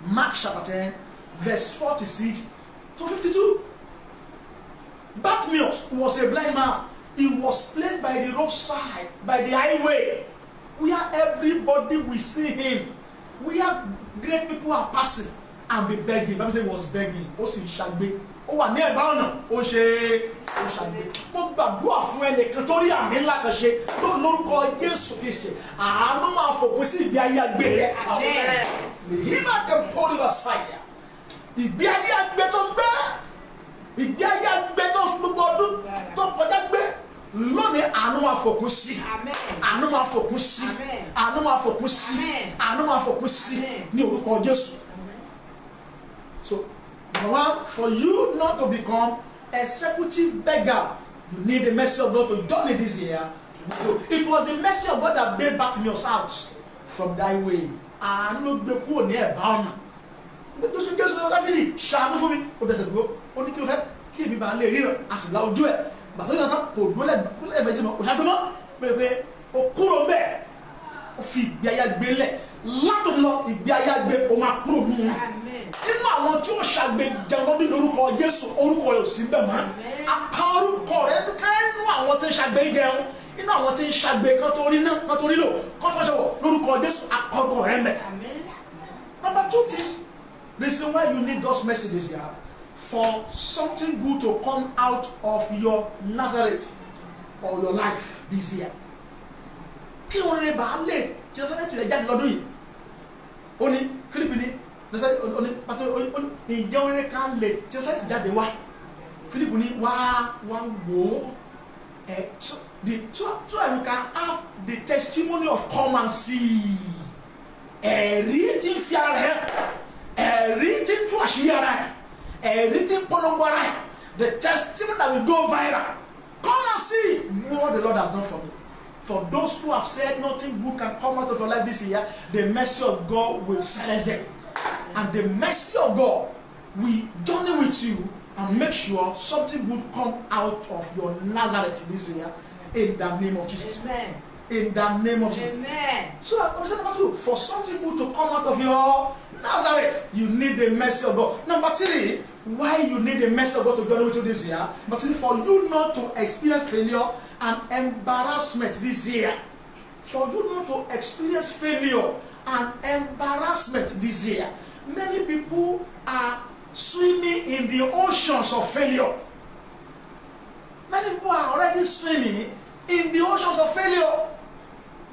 Speaker 1: Mark chapter 10, verse 46 to 52. Bartimaeus was a blind man. He was placed by the roadside, by the highway, where everybody will see him, where great people are passing and be begging. Bible says he was begging. Ó sì ṣagbe. Ó wà ní ẹ̀bá ọ̀nà. Ó ṣagbe. Mo gbàdúrà fún ẹnìkan tó rí àmì ńlá kan ṣe lórúkọ Jésù Kristi. Àánú máa fòpin sí ìgbé ayé àgbé rẹ̀. Yìí máa kẹ́ pọ́lì lọ sáyà. Ìgbé ayé àgbé tó ń gbé. Ìgbé ayé àgbé tó fún gbogbo ọdún tó kọjá gbé. Lónìí àánú máa fòpin sí. Àánú máa fòpin sí. Àánú máa fòpin sí. Àánú máa fòpin sí ní orúkọ Jésù. So, number one, for you not to become a executive beggar, you need the mercy of God to journey this year. It was the mercy of God that bailed Bartimaeus out from thy way. Àánú gbé kúrò ní ẹ̀bá ọ̀nà. Nítorí ṣe Jésù lọ́wọ́ Dáfídì ṣàánú fún mi. Ó dẹ̀sẹ̀ dúró. Ó ní kí ló fẹ́ kí èmi bá lè ríran. A sì la ojú ẹ̀. Bàtà yìí náà kò dúró lẹ́gbẹ̀ẹ́ sí mọ́. Kò ṣàdúró mọ́. Pé ó kúrò mbẹ́. Ó fi ìgbé ayé gbé lẹ̀. Látòun lọ ìgbé ayé gbé ó máa kúrò nù. Nínú àwọn tí ó ṣàgbé jẹun bí lórúkọ Jésù orúkọ rẹ̀ ò sí bẹ́ẹ̀ mọ́. Apá orúkọ rẹ̀ nínú àwọn tí ń ṣàgbé jẹun nínú àwọn tí ń ṣàgbé kan tó rí náà kan tó rí lò kan tó ṣe wọ̀ lórúkọ Jésù apá orúkọ rẹ̀ mẹ́. Number 2 things, reason why you need God's mercy this year, for something good to come out of your Nazareth or your life this year. Kí wọ́n rẹ̀ bá lè tí ó sọ́dọ̀ tìrẹ̀ jáde lọ́dún yìí. Ó ní Fílípì ní ìjẹ́ orin ká lè tí ó sẹ́sì jáde wá. Fílípù ní wá wò ó. So that you can have the testimony of come and see. Ẹ̀rí tí ń fi ara rẹ̀, ẹ̀rí tí ń tú àṣírí ara rẹ̀, ẹ̀rí tí ń polongo ara rẹ̀. The testimony that will go viral. Come and see what the Lord has done for me. For those who have said nothing good can come out of your life this year, the mercy of God will silence them. And the mercy of God will journey with you and make sure something good come out of your Nazareth this year. In the name of Jesus.
Speaker 2: Amen.
Speaker 1: In the name of Jesus.
Speaker 2: Amen.
Speaker 1: So number 2, for something good to come out of your Nazareth, you need the mercy of God. Number 3, why you need the mercy of God to journey with you this year? But for you not to experience failure and embarrassment this year. For you not to experience failure and embarrassment this year. Many people are swimming in the oceans of failure. Many people are already swimming in the oceans of failure.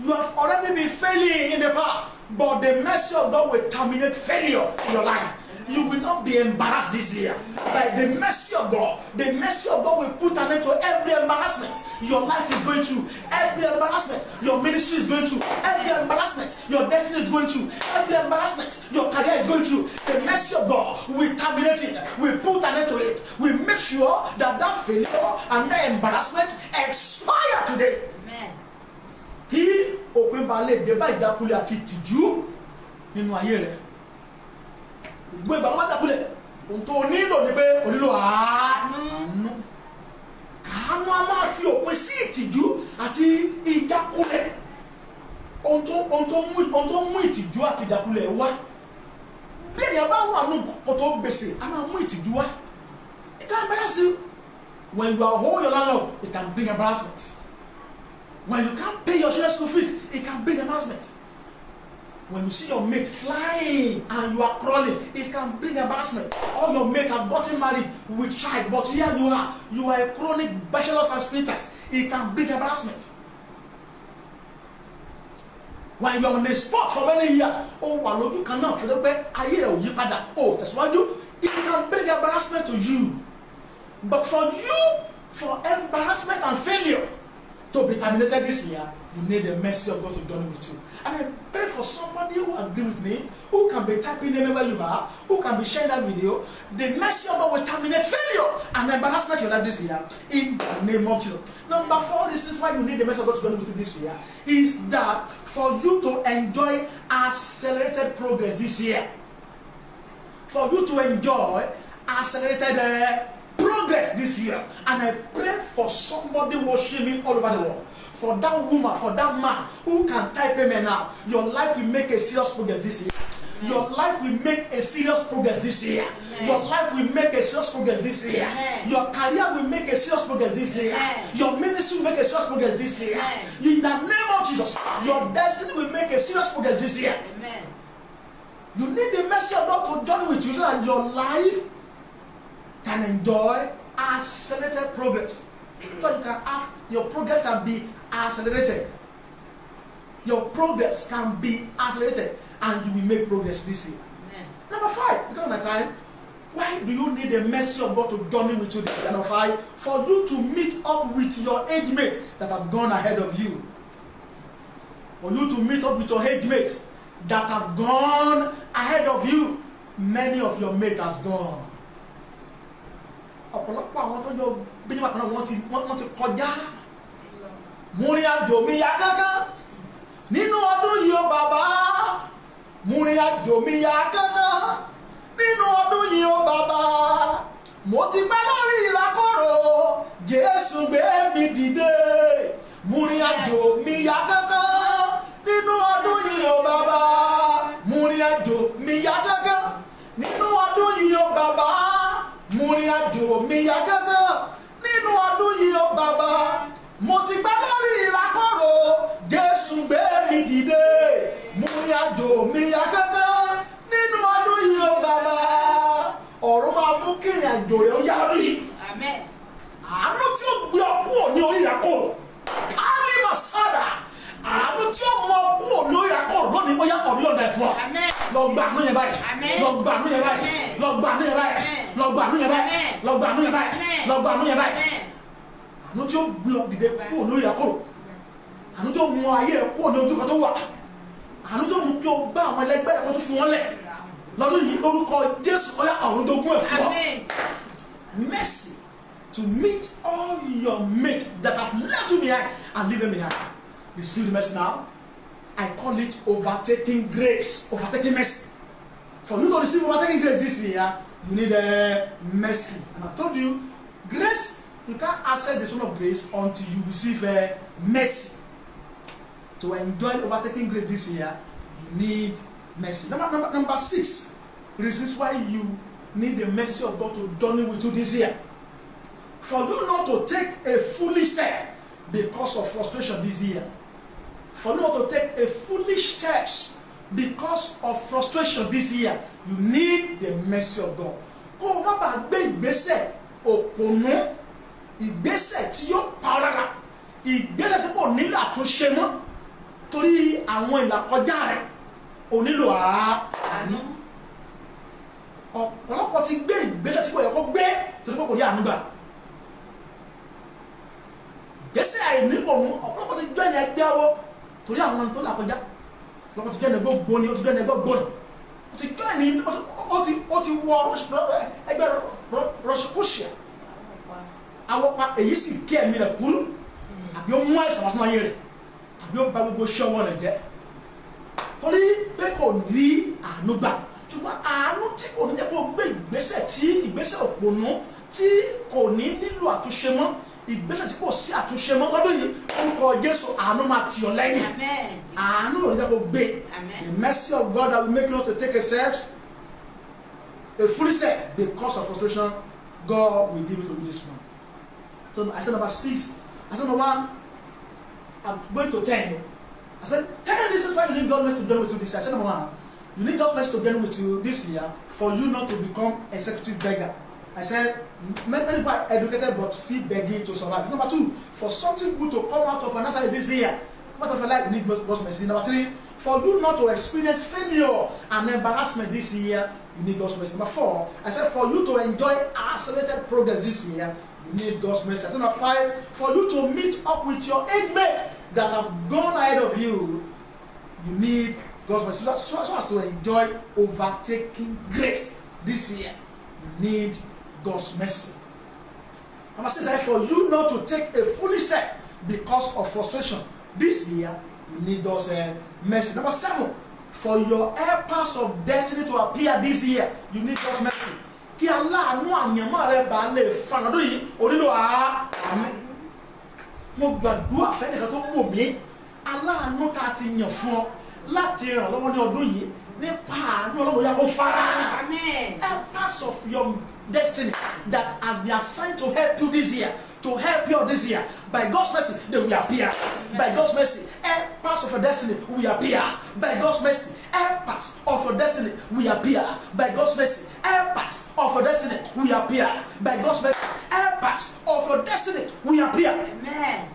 Speaker 1: You have already been failing in the past, but the mercy of God will terminate failure in your life. You will not be embarrassed this year. By the mercy of God, the mercy of God will put an end to every embarrassment your life is going through, every embarrassment your ministry is going through, every embarrassment your destiny is going through, every embarrassment your career is going through. The mercy of God will terminate it, will put an end to it, will make sure that that failure and that embarrassment expire today.
Speaker 2: Amen.
Speaker 1: Kí òpin balẹ̀ dé bá ìjákulẹ̀ àti ìtìjú nínú ayé rẹ̀. Gbogbo ìgbà ló máa dákulẹ̀. Ohun tó nílò ni pé o nílò àánú. Àánú a máa fi òpin sí ìtìjú àti ìjákulẹ̀. Ohun tó mú ìtìjú àti ìjákulẹ̀ wá. Bí ènìyàn bá wà nù kòtò gbèsè, a máa mú ìtìjú wá. It can embarrass you. When you are owing your landlord, it can bring embarrassment. When you can't pay your children's school fees, it can bring embarrassment. When you see your mate flying and you are crawling, it can bring embarrassment. All your mates have gotten married with child, but here you are a chronic bachelors and splitters. It can bring embarrassment. When you are on the spot for many years, wà lójú kan náà fẹ́rẹ́ pé ayé rẹ̀ ò yí padà, tẹ̀síwájú, it can bring embarrassment to you. But for embarrassment and failure to be terminated this year, you need the mercy of God to journey with you. And I pray for somebody who agree with me, who can be typing name where you are, who can be sharing that video. The mercy of God will terminate failure and embarrassment in your life this year, in the name of Jesus. Number 4, this is why you need the mercy of God to journey with you this year, is that for you to enjoy accelerated progress this year. For you to enjoy accelerated progress this year. And I pray for somebody watching me all over the world, for that woman, for that man who can type amen now. Your life will make a serious progress this year. Amen. Your life will make a serious progress this year. Amen. Your life will make a serious progress this year. Amen. Your career will make a serious progress this year. Amen. Your ministry will make a serious progress this year. Amen. In the name of Jesus, your destiny will make a serious progress this year. Amen. You need the mercy of God to journey with you so that your life can enjoy accelerated progress. So you can have, your progress can be accelerated. Your progress can be accelerated and you will make progress this year. Amen. Number 5, because of my time, why do you need the mercy of God to journey with you this year? Number 5, for you to meet up with your age mates that have gone ahead of you. For you to meet up with your age mates that have gone ahead of you. Many of your mates has gone. Ọ̀pọ̀lọpọ̀ àwọn tó jọ bí nígbà kan náà wọ́n ti kọjá. Mo rìn àjò mi yá kánkán nínú ọdún yìí o bàbá. Mo rìn àjò mi yá kánkán nínú ọdún yìí o bàbá. Mo ti pẹ́ lórí ìrákòrò, Jésù gbé mi dìde. Mo rìn àjò mi yá kánkán nínú ọdún yìí o bàbá. Mo rìn àjò mi yá kánkán nínú ọdún yìí o bàbá. Mo rìn àjò mi yá kánkán nínú ọdún yìí o bàbá. Mo ti pẹ́ lórí ìrákòrò, Jésù gbé mi dìde. Mo rìn àjò mi yá kánkán nínú ọdún yìí o bàbá. Ọ̀run máa mú kí ìrìn àjò rẹ̀ ó yára. Amen. Àánú tí ó gbé ọ kúrò ní orí ìrákòrò. Kárí Màsádà. Àánú tí ó mú ọ kúrò ní orí ìrákòrò lónìí ó yá ọ̀rí ọ̀dà ẹ̀fọ́. Lọ gbà àánú yẹn báyìí. Lọ gbà àánú yẹn báyìí. Lọ gbà àánú yẹn báyìí. Lọ gbà àánú yẹn báyìí. Lọ gbà àánú yẹn báyìí. Lọ gbà àánú yẹn báyìí. Àánú tí ó gbé ọ dìde kúrò ní orí ìrákòrò. Àánú tí ó mú ayé rẹ kúrò ní ojú kan tó wà. Àánú tí ó mú kí o bá àwọn ẹlẹgbẹ́ rẹ kó tó fún wọn lẹ̀. Lọ́dún yìí lórúkọ Jésù ọ̀yá ọ̀run jogún ẹ̀ fún ọ. Mercy to meet all your mates that have left you behind and leave them behind. Receive the mercy now. I call it overtaking grace, overtaking mercy. For you to receive overtaking grace this year, you need a mercy. And I've told you, grace, you can't access the throne of grace until you receive a mercy. To enjoy overtaking grace this year, you need mercy. Number 6, this is why you need the mercy of God to journey with you this year. For you not to take a foolish step because of frustration this year. For you not to take a foolish steps because of frustration this year, you need the mercy of God. Kó o má bàa gbé ìgbésẹ̀ òpònú, ìgbésẹ̀ tí yóò pa ọ́ lára, ìgbésẹ̀ tí kò nílò àtúnṣe mọ́ torí àwọn ìlàkọjá rẹ̀ ò nílò àánú. Ọ̀pọ̀lọpọ̀ ti gbé ìgbésẹ̀ tí kò yẹ kó gbé torí pé kò rí àánú gbà. Ìgbésẹ̀ àìníbòmú ọ̀pọ̀lọpọ̀ ti jọ́ ẹni ẹgbẹ́ ọwọ́ torí àwọn tó là kọjá. Ọ̀pọ̀lọpọ̀ ti jọ́ ẹni ẹgbẹ́ gbóni, ó ti jọ́ ẹni ẹgbẹ́ gbóni. Ó ti jọ́ ẹni ó ti wọ ẹgbẹ́ rọ̀ṣùkúṣìà. Awọ́pa èyí sì kí ẹ̀mí rẹ̀ kúrú àbí ó mú àìsàn wá sínú ayé rẹ̀ àbí ó bà gbogbo iṣẹ́ ọwọ́ rẹ̀ jẹ́. torí pé kò ní àánú gbà ṣùgbọ́n àánú tí kò ní jẹ́ kó gbé ìgbésẹ̀ òpònú tí kò ní nílò àtúnṣe mọ́ ìgbésẹ̀ tí kò sí àtúnṣe mọ́ lọ́dún yìí orúkọ Jésù àánú máa tì ọ́ lẹ́yìn àánú ò ní jẹ́ kó gbé the mercy of God that will make you not to take a foolish step because of frustration. God will give it to you this month. So I said number 6. I said number 1. I'm going to 10. I said 10 reasons why you need God's mercy to join with you this year. I said number 1. You need God's mercy to join with you this year for you not to become a executive beggar. I said many people are educated but still begging to survive. Number 2. For something good to come out of an answer this year, out of your life, you need God's mercy. Number 3. For you not to experience failure and embarrassment this year, you need God's mercy. Number 4, I said for you to enjoy accelerated progress this year, you need God's mercy. I said number 5, for you to meet up with your age mates that have gone ahead of you, you need God's mercy. So as to enjoy overtaking grace this year, you need God's mercy. Number 6, I said for you not to take a foolish step because of frustration this year, you need God's mercy. Number 7, for your helpers of destiny to appear this year, you need God's mercy. Kí aláàánú àyànmọ́ rẹ bá lè fanadó yìí onílò àmín. Mo gbàdúrà fẹ́nìkan tó wò mí aláàánú tá a ti yàn fún ọ láti ràn lọ́wọ́ ní ọdún yìí nípa àánú Ọlọ́run yà kó fara. Helpers of your destiny that has been assigned to help you this year. To help you this year, by God's mercy, they will appear. By God's mercy, helpers of your destiny will appear. By God's mercy, helpers of your destiny will appear. By God's mercy, helpers of your destiny will appear. By God's mercy, helpers of your destiny will appear. Amen.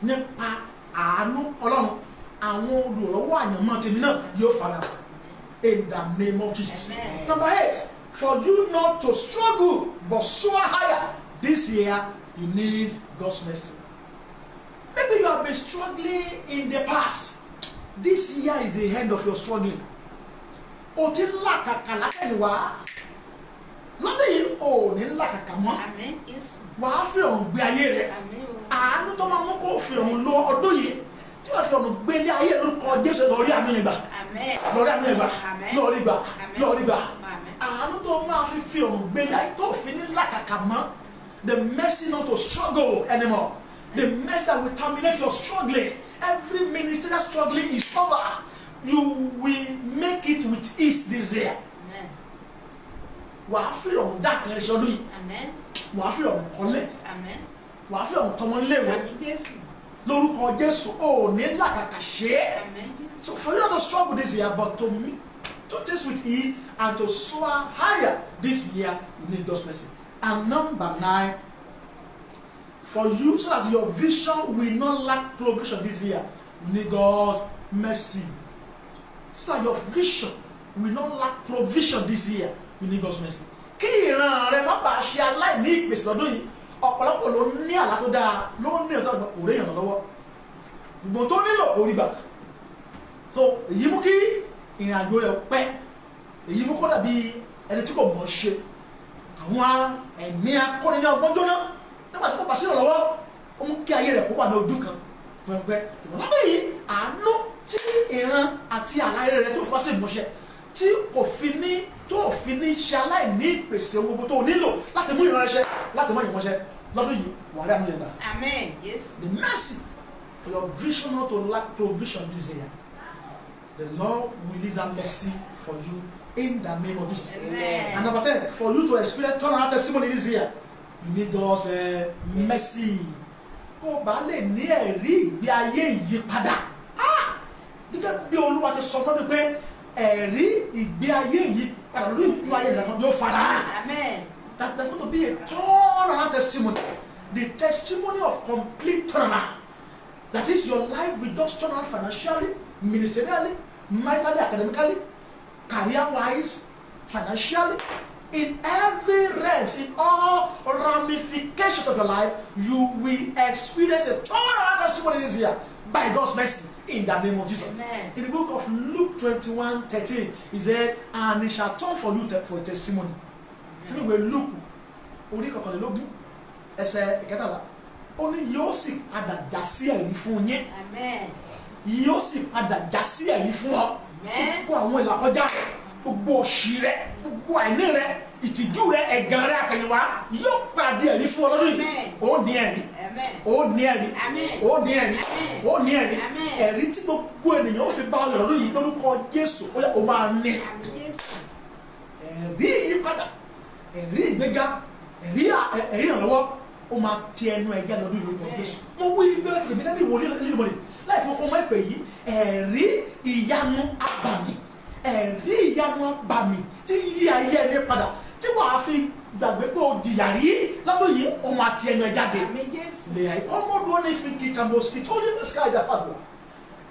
Speaker 1: Nípa àánú Ọlọ́run, àwọn olùrànlọ́wọ́ àyànmọ́ tèmi náà yóò fara. In the name of Jesus. Amen. Number 8, for you not to struggle but soar higher this year. You need God's mercy. Maybe you have been struggling in the past. This year is the end of your struggling. O ti làkàkà látẹ̀yìnwá. Lọ́dún yìí o ní làkàkà mọ́. Wàá fi ọ̀run gbé ayé rẹ̀. Àánú tó máa mú kó fi ọ̀run lọ ọdún yìí. Tí wàá fi ọ̀run gbé ní ayé lórúkọ Jésù lórí àmì ìgbà. Lórí àmì ìgbà. Lórí ìgbà. Lórí ìgbà. Àánú tó máa fi ọ̀run gbé ní ayé tó fi ní làkàkà mọ́. The mercy not to struggle anymore. The mercy that will terminate your struggling. Every ministerial struggling is over. You will make it with ease this year. Amen. Wàá fi ọ̀run dákẹ́ ẹ̀ṣọ́ lóyún. Amen. Wàá fi ọ̀run kọ́lé. Amen. Wàá fi ọ̀run tọmọ léwe. Lórúkọ Jésù ò ní làkàkà ṣe é. Amen. So for you not to struggle this year, but to taste with ease and to soar higher this year, you need God's mercy. And number 9, for you so that your vision will not lack provision this year, you need God's mercy. So that your vision will not lack provision this year, you need God's mercy. Kí ìran rẹ má bàa ṣe aláìní ìpèsè lọ́dún yìí, ọ̀pọ̀lọpọ̀ ló ní àlá tó dáa, ló ní ọ̀tọ̀ kò rí èèyàn lọ́wọ́. Gbogbo tó nílò orí gbà. So èyí mú kí ìrìn àjò rẹ̀ pẹ́, èyí mú kó dàbí ẹni tí kò mọ̀ ṣe. Àwọn ẹ̀mí akọni ní ọgbọ́n jóná nígbà tí kò bá sí ìrànlọ́wọ́ ó mú kí ayé rẹ̀ kó wà ní ojú kan fún ẹgbẹ́ ìwọ̀n lábẹ́ yìí àánú tí ìran àti àlàyé rẹ̀ tó fọ́ sí ìmúṣẹ tí kò fi ní ṣe aláìní ìpèsè owó gbogbo tó nílò láti mú ìránṣẹ́ láti mú ìmúṣẹ lọ́dún yìí wà rí àmì ẹgbà. Amen. Yes. The mercy for your vision not to lack provision this year. The Lord will release that mercy for you. In the name of Jesus. Amen. And number 10, for you to experience turnaround testimony this year, you need God's mercy. Kó bá lè ní ẹ̀rí ìgbé ayé ìyípadà. Gẹ́gẹ́ bí Olúwa ti sọ fún mi pé ẹ̀rí ìgbé ayé ìyípadà lórí ìpínlẹ̀ ayé ìlànà yóò fara. Amen. There's going to be a turnaround testimony. The testimony of complete turnaround. That is, your life will just turn around financially, ministerially, maritally, academically, career-wise, financially, in every realms, in all ramifications of your life, you will experience a total testimony this year by God's mercy in the name of Jesus. Amen. In the book of Luke 21:13, he said, and it shall turn for you for a testimony. Anyway, Luke, orí kọkànlélógún, ẹsẹ̀ ìkẹtàlá, ó ní yóò sì padà já sí ẹ̀rí fún yín. yóò sì padà já sí ẹ̀rí fún ọ. Gbogbo àwọn ìlàkọjá rẹ, gbogbo òṣì rẹ, gbogbo àìní rẹ, ìtìjú rẹ, ẹ̀gàn rẹ àtẹ̀yìnwá yóò pàdé ẹ̀rí fún ọ lọ́dún yìí. Ó ní ẹ̀rí, ó ní ẹ̀rí, ó ní ẹ̀rí, ó ní ẹ̀rí. Ẹ̀rí tí gbogbo ènìyàn ó fi bá ọ lọ́dún yìí lórúkọ Jésù ó máa ní. Ẹ̀rí ìyípadà, ẹ̀rí ìgbéga, ẹ̀rí ìrànlọ́wọ́ ó máa ti ẹnu ẹ̀jẹ̀ lọ́dún yìí lórúkọ Jésù. Mo wí bẹ́ẹ̀ fi gẹ́gẹ́ bí ìwòlí nínú ìmọ̀lẹ̀ láì fọkàn mọ́ ìpè yìí, ẹ̀rí ìyanu abàmì, ẹ̀rí ìyanu abàmì tí yí ayé ẹni padà tí wàá fi gbàgbé pé o jìyà rí lọ́dún yìí ó máa ti ẹnu ẹ̀ jáde. Lè àìkọ́mọ́dún ó ní fi kìtà mọ́sìkì tó ní mẹ́sìkà ìjàpàdùn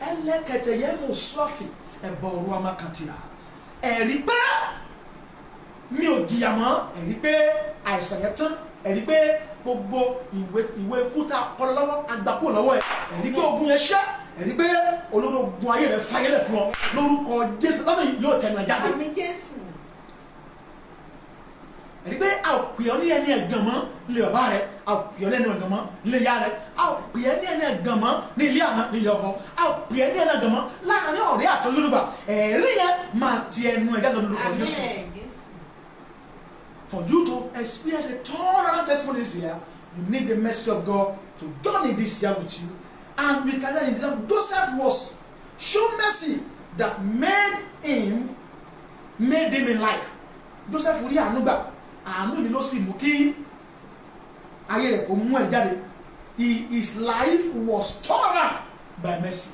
Speaker 1: ẹlẹ́kẹ̀tẹ̀ yẹn mú sọ́ọ̀fì ẹ̀bọ̀ ọ̀rọ̀ amákàtìyà. Ẹ̀rí pé mi ò jìyà mọ́, ẹ̀rí pé àìsàn yẹn tán, ẹ̀rí pé gbogbo ìwé kúta kọ́lọ́ lọ́wọ́ agbákò lọ́wọ́ ẹ̀, ẹ̀rí pé ogun yẹn ṣẹ́, ẹ̀rí pé ológun ayé rẹ̀ fayé rẹ̀ fún ọ lórúkọ Jésù lọ́dún yìí yóò tẹnu ẹ̀ jáde. Ẹ̀rí pé a ò pè ọ́ ní ẹni ẹ̀gàn mọ́ nílé bàbá rẹ̀, a ò pè ọ́ ní ẹni ẹ̀gàn mọ́ nílé ìyá rẹ̀, a ò pè ọ́ ní ẹni ẹ̀gàn mọ́ ní ilé àná nílé ọkọ, a ò pè ọ́ ní ẹni ẹ̀gàn mọ́ láàárín ọ̀rẹ́ àti olólùbà. Ẹ̀rí yẹn máa ti ẹnu ẹ̀ jáde lórúkọ Jésù. For you to experience a turnaround testimony this year, you need the mercy of God to journey this year with you. And we can say that Joseph was shown mercy that made him in life. Joseph rí àánú gbà, àánú yìí ló sì mú kí ayé rẹ̀ kó mú ẹ̀ jáde. His life was turned around by mercy.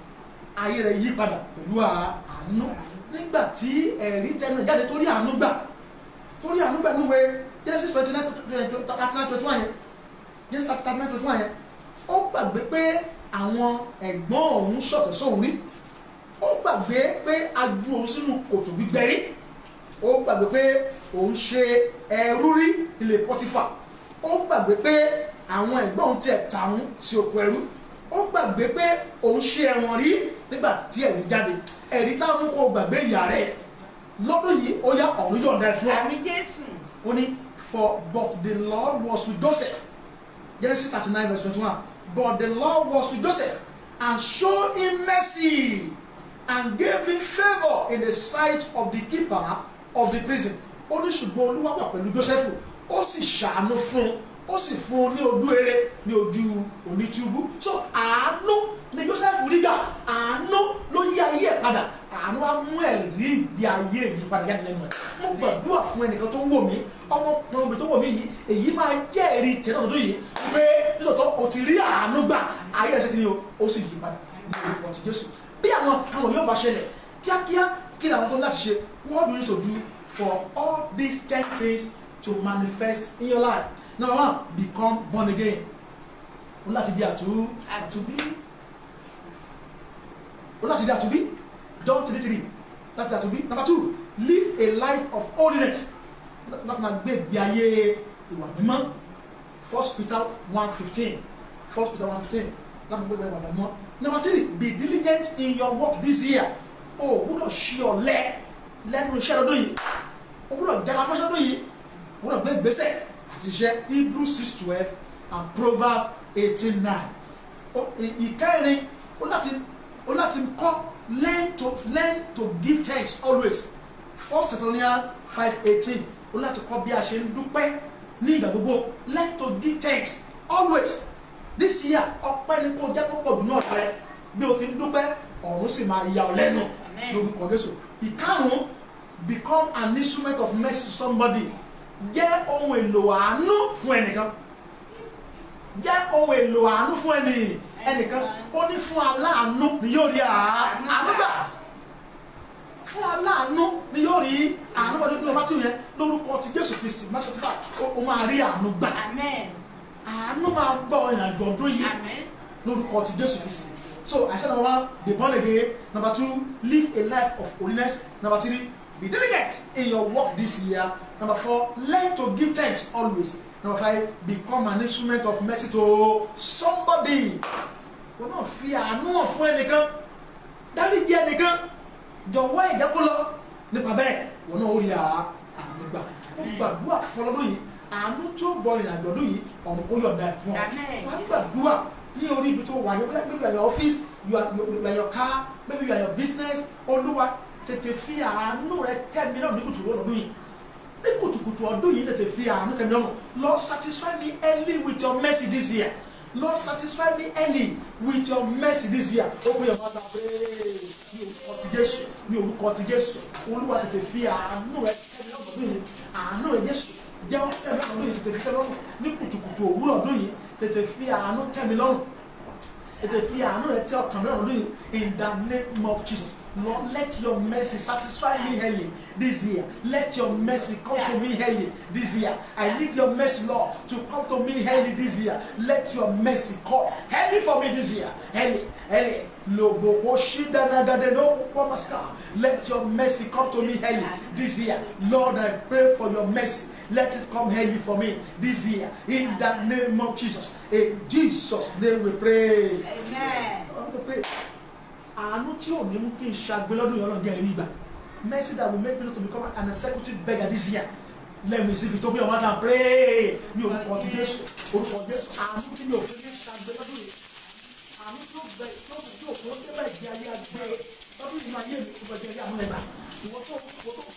Speaker 1: Ayé rẹ̀ yí padà pẹ̀lú àánú. Nígbà tí ẹ̀rí tẹnu ẹ̀ jáde torí àánú gbà. Torí àánú gbà níwé Genesis 39:21 yẹn, Genesis 39:21 yẹn, ó gbàgbé pé àwọn ẹ̀gbọ́n òun ṣọ̀tẹ̀ sóhun rí, ó gbàgbé pé a ju òun sínú kòtò gbígbẹ rí, ó gbàgbé pé òun ṣe ẹrú rí ilé Pọ́tífà, ó gbàgbé pé àwọn ẹ̀gbọ́n òun tiẹ̀ tà òun sí oko ẹrú, ó gbàgbé pé òun ṣe ẹ̀wọ̀n rí nígbà tí ẹ̀rí jáde. Ẹ̀rí táwọn mú kó gbàgbé ìyá rẹ̀ lọ́dún yìí ó yá ọ̀run yọ̀ǹda ẹ̀ fún ọ.
Speaker 2: Àmín Jésù.
Speaker 1: Ó ní but the Lord was with Joseph. Genesis 39:21. But the Lord was with Joseph and showed him mercy and gave him favour in the sight of the keeper of the prison. Ó ní ṣùgbọ́n Olúwa wà pẹ̀lú Joseph, ó sì ṣàánú fún un, ó sì fún un ní ojú rere ní ojú onítúbú. So àánú ni Joseph rí gbà, àánú ló yí ayé ẹ̀ padà, àánú á mú ẹ̀rí ìgbé ayé yìí padà jáde lẹ́nu ẹ̀. Mo gbàdúrà fún ẹnìkan tó ń wò mí, ọmọkùnrin tó wò mí yìí, èyí máa jẹ́ ẹ̀rí tẹ̀lé ọdún yìí pé nítorí o ti rí àánú gbà, ayé ẹ̀sẹ̀ kìíní ó sì yí padà ní orúkọ ti Jésù. Bí àwọn kan yóò bá ṣẹlẹ̀ kíákíá kí ni àwọn tó ń láti ṣe? What do you need to do for all these 10 things to manifest in your life? Number 1, become born again. O láti di àtúbí. O láti di àtúbí. John 3:3. Láti di àtúbí. Number 2, live a life of holiness. Láti máa gbé ìgbé ayé ìwà mímọ́. 1 Peter 1:15. 1 Peter 1:15. Láti máa gbé ìgbé ìwà mímọ́. Number 3, be diligent in your work this year. O gbọ́dọ̀ ṣe ọ̀lẹ lẹ́nu iṣẹ́ lọ́dún yìí. O gbọ́dọ̀ jára mọ́ṣẹ́ lọ́dún yìí. O gbọ́dọ̀ gbé ìgbésẹ̀ àti iṣẹ́. Hebrews 6:12 and Proverbs 18:9. Ìkẹrin o láti kọ́ learn to give thanks always. 1 Thessalonians 5:18. O láti kọ́ bí a ṣe ń dúpẹ́ ní ìgbà gbogbo. Learn to give thanks always. This year ọpẹ́ ni kò jẹ́ púpọ̀ dùn náà rẹ bí o ti ń dúpẹ́ ọ̀run sì máa yà ọ́ lẹ́nu lórúkọ Jésù. Ìkarùn-ún, become an instrument of mercy to somebody. Jẹ́ ohun èlò àánú fún ẹnìkan. Jẹ́ ohun èlò àánú fún ẹnìkan. Ó ní fún aláàánú ni yóò rí àánú gbà. Fún aláàánú ni yóò rí àánú gbà nínú Mátíù yẹn lórúkọ ti Jésù Kristi. Mátíù 5, ó máa rí àánú gbà. Àánú máa gbọ́ ìrìnàjò ọdún yìí lórúkọ ti Jésù Kristi. So I said number 1, be born again. Number 2, live a life of holiness. Number 3, be diligent in your work this year. Number 4, learn to give thanks always. Number 5, become an instrument of mercy to somebody. Wọ́n náà fi àánú hàn fún ẹnìkan, dáríjì ẹnìkan, jọ̀wọ́ ẹ̀jẹ̀ kó lọ nípa bẹ́ẹ̀ wọ́n náà ó rí àánú gbà. Wọ́n gbàdúrà fọlọ́dún yìí, àánú tó bọ̀ ìrìnàjò ọdún yìí ọ̀run kó yọ̀ǹda ẹ̀ fún ọ. Wọ́n gbàdúrà ní orí ibi tó wà yẹn, maybe you are your office, you are your car, maybe you are your business. Olúwa tètè fi àánú rẹ tẹ́ mi lọ́rùn ní kùtùkùtù ọdún yìí. Ní kùtùkùtù ọdún yìí tètè fi àánú tẹ́ mi lọ́rùn. Lord, satisfy me early with your mercy this year. Lord, satisfy me early with your mercy this year. Open your mouth and pray. Ní orúkọ ti Jésù. Olúwa tètè fi àánú rẹ tẹ́ mi lọ́rùn ọdún yìí. Àánú rẹ Jésù. Jẹ́ wọ́n tẹ́ mi lọ́rùn ọdún yìí tètè fi tẹ́ mi lọ́rùn. Ní kùtùkùtù òwúrọ̀ ọdún yìí tètè fi àánú tẹ́ mi lọ́rùn. Tètè fi àánú rẹ tẹ́ ọkàn mi lọ́rùn ọdún yìí. In the name of Jesus. Lord, let your mercy satisfy me early this year. Let your mercy come to me early this year. I need your mercy, Lord, to come to me early this year. Let your mercy come early for me this year. Early. Let your mercy come to me early this year. Lord, I pray for your mercy. Let it come early for me this year. In the name of Jesus. In Jesus' name we pray.
Speaker 2: Amen.
Speaker 1: I want to pray. Àánú tí ò ní mú kí n ṣàgbé lọ́dún yìí Ọlọ́run jẹ́ ìrí ìgbà. Mercy that will make me not to become an executive beggar this year. Let me see if you told me your mouth and pray. Ní orúkọ ti Jésù, orúkọ Jésù. Àánú tí mi ò fi ní ṣàgbé lọ́dún yìí. Àánú tí ó bẹ̀ tó kò tó bẹ̀ jẹ́ ayé àgbẹ̀. Lọ́dún yìí máa yé mi tó bẹ̀ jẹ́ ayé àmúlẹ̀gbà. Ìwọ tó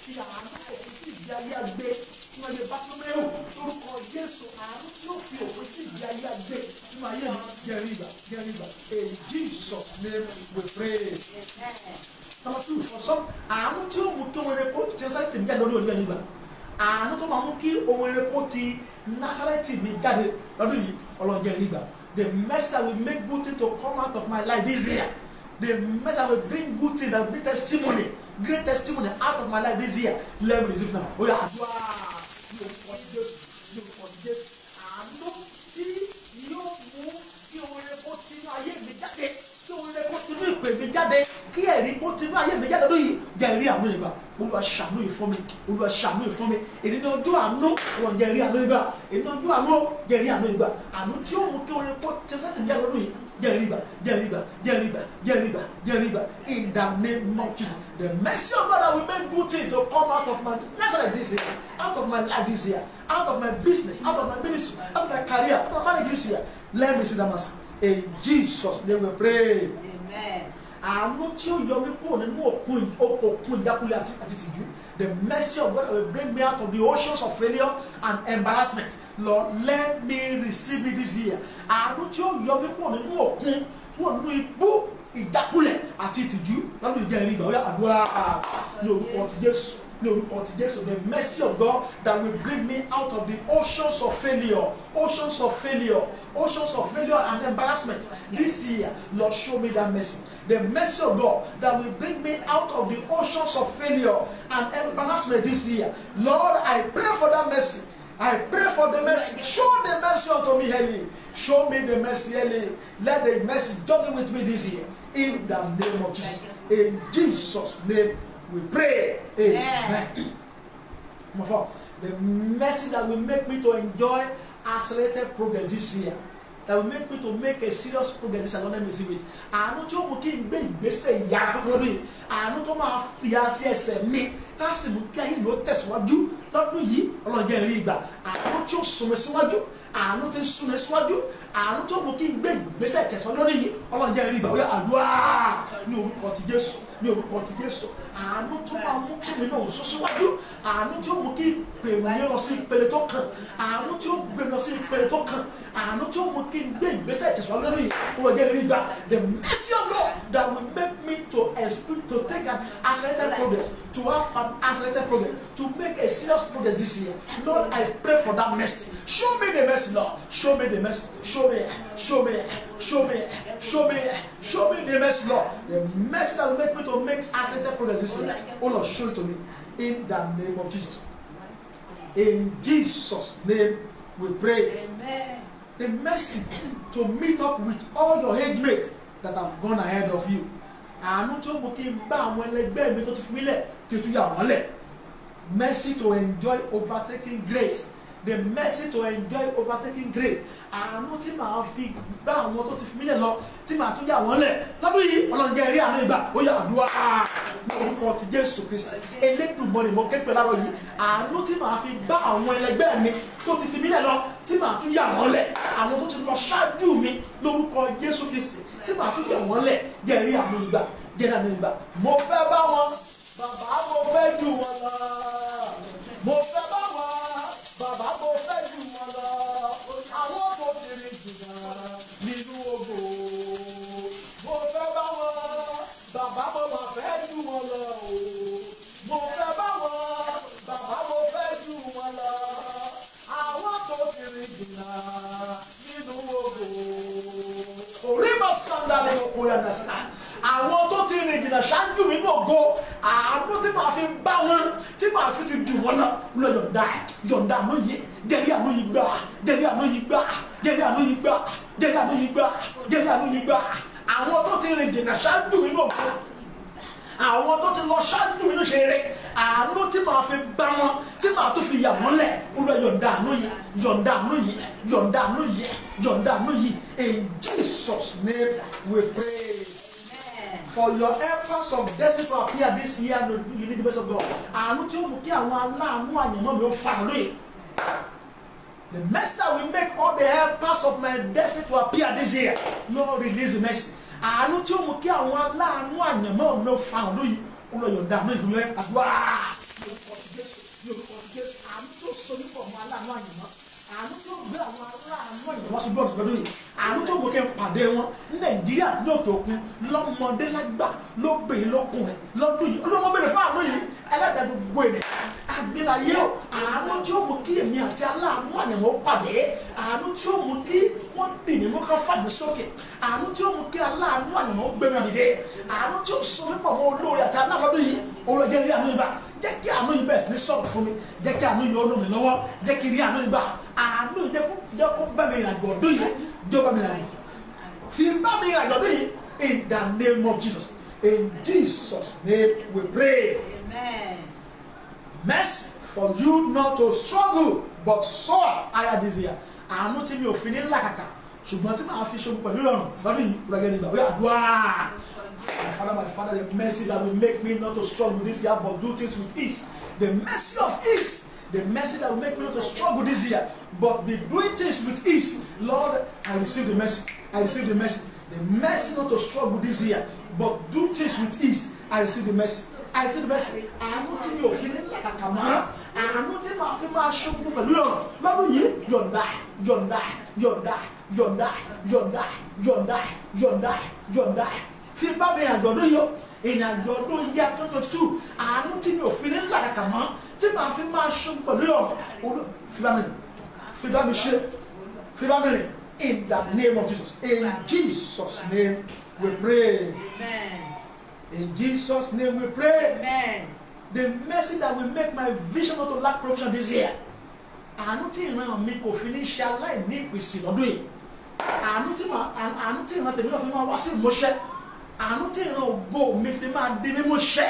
Speaker 1: fi àánú òfin sí ìdí ayé àgbẹ̀. Tí wọ́n lè bá tó mẹ́rù lórúkọ Jésù. Àánú tí ó fi òfin sí ìdí ayé àgbẹ̀. Tí wọ́n ayé mi jẹ́ ìgbà. In Jesus' name we pray. Number two, for some, àánú tí ó mú kí ohun rere kó ti Násárẹ́tì mi jáde lórí olú ẹ̀yìn gbà. Àánú tó máa mú kí ohun rere kó ti Násárẹ́tì mi jáde lọ́dún yìí Ọlọ́run jẹ́ ìgbà. The mercy that will make good things to come out of my life this year. The mercy that will bring good things, that will bring testimony, great testimony out of my life this year. Let me receive now. Oh yeah, àdúrà yóò pọ̀ sí Jésù. Àánú tí yóò mú kí ohun rere kó ti inú ayé mi jáde. Kí ohun rere kó ti inú ìpè mi jáde. Kí ẹ̀rí kó ti inú ayé mi jáde lórí yìí. Jẹ́ ìrí àánú ìgbà. Olúwa ṣàánú yìí fún mi. Olúwa ṣàánú yìí fún mi. Èdè ní ojú àánú. Wọ́n jẹ́ ìrí àánú ìgbà. Èdè ní ojú àánú. Jẹ́ ìrí àánú ìgbà. Àánú tí ó mú kí ohun rere kó ti Násárẹ́tì mi jáde lórí yìí. In the name of Jesus. The mercy of God that will make good things to come out of my Nazareth this year, out of my life this year, out of my business, out of my ministry, out of my career, out of my marriage this year. Let me see that mercy. In Jesus' name we pray.
Speaker 2: Amen.
Speaker 1: Àánú tí ó yọ mí kúrò nínú òkun ìjákulẹ̀ àti ìtìjú. The mercy of God will bring me out of the oceans of failure and embarrassment. Lord, let me receive it this year. Àánú tí ó yọ mí kúrò nínú òkun, kúrò nínú ibú ìjákulẹ̀ àti ìtìjú. Lọ́dún ìjẹ́ ìrìn ìgbà ó yá àdúrà ní orúkọ ti Jésù. The mercy of God that will bring me out of the oceans of failure and embarrassment this year. Lord, show me that mercy. The mercy of God that will bring me out of the oceans of failure and embarrassment this year. Lord, I pray for that mercy. I pray for the mercy. Show the mercy unto me early. Show me the mercy early. Let the mercy journey with me this year. In the name of Jesus. In Jesus' name we pray. Amen. The mercy that will make me to enjoy accelerated progress this year. That will make me to make a serious progress this year. Don't let me receive it. Àánú tí ó mú kí n gbé ìgbésẹ̀ ìyára lọ́dún yìí. Àánú tó máa fi ara sí ẹsẹ̀ mi. Ká sì mú kí ayé mi ó tẹ̀síwájú lọ́dún yìí. Ọlọ́run jẹ́ ìrí ìgbà. Àánú tí ó sún mi síwájú. Àánú tí ń sún mi síwájú. Àánú tó mú kí n gbé ìgbésẹ̀ tẹ̀síwájú lórí yìí. Ọlọ́run jẹ́ ìrí ìgbà. Ó yá àdúrà ní orúkọ ti Jésù. Ní orúkọ ti Jésù. Àánú tó máa mú kí mi náà sún síwájú. Àánú tí ó mú kí ìpè mi lọ sí ìpele tó kàn. Àánú tí ó gbé mi lọ sí ìpele tó kàn. Àánú tí ó mú kí n gbé ìgbésẹ̀ tẹ̀síwájú lórí yìí. Ọlọ́run jẹ́ ìrí ìgbà. The mercy of God that will make me to take an accelerated progress, to have an accelerated progress, to make a serious progress this year. Lord, I pray for that mercy. Show me the mercy, Lord. Show me the mercy. Show me the mercy, Lord. The mercy that will make me to make accelerated progress this year. Oh Lord, show it to me. In the name of Jesus. In Jesus' name we pray.
Speaker 2: Amen.
Speaker 1: The mercy to meet up with all your age mates that have gone ahead of you. Àánú tí ó mú kí n bá àwọn ẹlẹgbẹ́ mi tó ti fi mí lẹ̀ kí n tún yà wọ́n lẹ̀. Mercy to enjoy overtaking grace the mercy to enjoy overtaking grace. Àánú tí màá fi gbá àwọn tó ti fi mílẹ̀ lọ tí màá tún yà wọ́n lẹ̀ lọ́dún yìí Ọlọ́run jẹ́ rí àánú ìgbà ó yà àdúrà ní orúkọ ti Jésù Kristi Elédùmarè mo ké pè láàárọ̀ yìí àánú tí màá fi gbá àwọn ẹlẹgbẹ́ mi tó ti fi mílẹ̀ lọ tí màá tún yà wọ́n lẹ̀ àwọn tó ti lọ ṣáájú mi lórúkọ Jésù Kristi tí màá tún yà wọ́n lẹ̀ jẹ́ rí àánú ìgbà jẹ́ rí àánú ìgbà mo fẹ́ bá wọn bàbá mo fẹ́ jù wọn lọ mo fẹ́ bá wọn bàbá mo fẹ́ jù wọn lọ àwọn tó ti rìn jìnnà nínú ògo mo fẹ́ bá wọn bàbá mo máa fẹ́ jù wọn lọ mo fẹ́ bá wọn bàbá mo fẹ́ jù wọn lọ àwọn tó ti rìn jìnnà nínú ògo orí ma sanda ní oko yẹn nasa àwọn tó ti rìn jìnnà ṣáájú mi ní ògo àánú tí màá fi bá wọn tí màá fi ti dùn wọn lọ lọ yọ̀ǹda àánú yìí jẹ́rí àánú yìí gbà jẹ́rí àánú yìí gbà jẹ́rí àánú yìí gbà jẹ́rí àánú yìí gbà jẹ́rí àánú yìí gbà àwọn tó ti rìn jìnnà ṣáájú mi ní ògo àwọn tó ti lọ ṣáájú mi ní ṣeré àánú tí màá fi bá wọn tí màá tó fi yà wọ́n lẹ̀ lọ yọ̀ǹda àánú yìí yọ̀ǹda àánú yìí yọ̀ǹda àánú yìí yọ̀ǹda àánú yìí in Jesus' name we pray. For your efforts of destiny to appear this year, you need the best of God. Àánú tí ó mú kí àwọn aláàánú àyànmọ́ mi ó fà lóye. The mercy that will make all the helpers of my destiny to appear this year, Lord release the mercy. Àánú tí ó mú kí àwọn aláàánú àyànmọ́ mi ó fà lóye. Ó lọ yọ̀ǹda àánú ìfúnlẹ̀ àdúrà. Àánú tó so nípa ọmọ aláàánú àyànmọ́. Àánú tó gbé àwọn aláàánú àyànmọ́ sí bọ́ọ̀sì lọ́dún yìí. Àánú tó mú kí n pàdé wọn ní Nàìjíríà ní òkè òkun lọ́mọdé lágbà lóbìnrin lọ́kùnrin lọ́dún yìí. Olúwa bẹ̀rẹ̀ fún àánú yìí ẹlẹ́dàá gbogbo èdè. Àgbélayé o àánú tí ó mú kí èmi àti aláàánú àyànmọ́ pàdé. Àánú tí ó mú kí wọ́n dì mí mú ká fàgbé sókè. Àánú tí ó mú kí aláàánú àyànmọ́ gbé mi dìde. Àánú tí ó so nípa ọmọ olóore àti aláàánú lọ́dún yìí. Olúwa jẹ́ rí àánú yìí bá. Jẹ́ kí àánú yìí bẹ̀rẹ̀ sí ní sọ̀rọ̀ fún mi. Jẹ́ kí àánú yìí ó lò mí lọ́wọ́. Jẹ́ kí rí àánú yìí bá. Àánú yìí jẹ́ kó bá mi ìrìnàjò ọdún yìí. Jẹ́ bá mi ìrìnàjò. Fi bá mi ìrìnàjò ọdún yìí. In the name of Jesus. In Jesus' name we pray.
Speaker 2: Amen.
Speaker 1: Mercy for you not to struggle but soar higher this year. Àánú tí mi ò fi ní làkàkà ṣùgbọ́n tí màá fi ṣogun pẹ̀lú ìrọ̀rùn lọ́dún yìí rẹ̀gẹ́ nígbà wíwá àdúrà. My Father, the mercy that will make me not to struggle this year but do things with ease. The mercy of ease. The mercy that will make me not to struggle this year but be doing things with ease. Lord, I receive the mercy. I receive the mercy. The mercy not to struggle this year but do things with ease. I receive the mercy. I receive the mercy. Àánú tí mi ò fi ní làkàkà mọ́. Àánú tí màá fi máa ṣogun pẹ̀lú ọ̀rọ̀ lọ́dún yìí yọ̀ǹda yọ̀ǹda yọ̀ǹda yọ̀ǹda yọ̀ǹda yọ̀ǹda yọ̀ǹda yọ̀ǹda. Tí bá mi ìrìnàjò ọdún yìí ìrìnàjò ọdún yìí 2022 àánú tí mi ò fi ní làkàkà mọ́ tí màá fi máa ṣogun pẹ̀lú ọ̀rọ̀ fi bá mi ṣe fi bá mi rìn. In the name of Jesus. In Jesus' name we pray.
Speaker 2: Amen.
Speaker 1: In Jesus' name we pray.
Speaker 2: Amen.
Speaker 1: The mercy that will make my vision not to lack provision this year. Àánú tí ìran mi kò fi ní ṣe aláìní ìpèsè lọ́dún yìí. Àánú tí ìran tèmi náà fi máa wá sí ìmúṣẹ. Àánú tí ìran ògo mi fi máa di mímúṣẹ.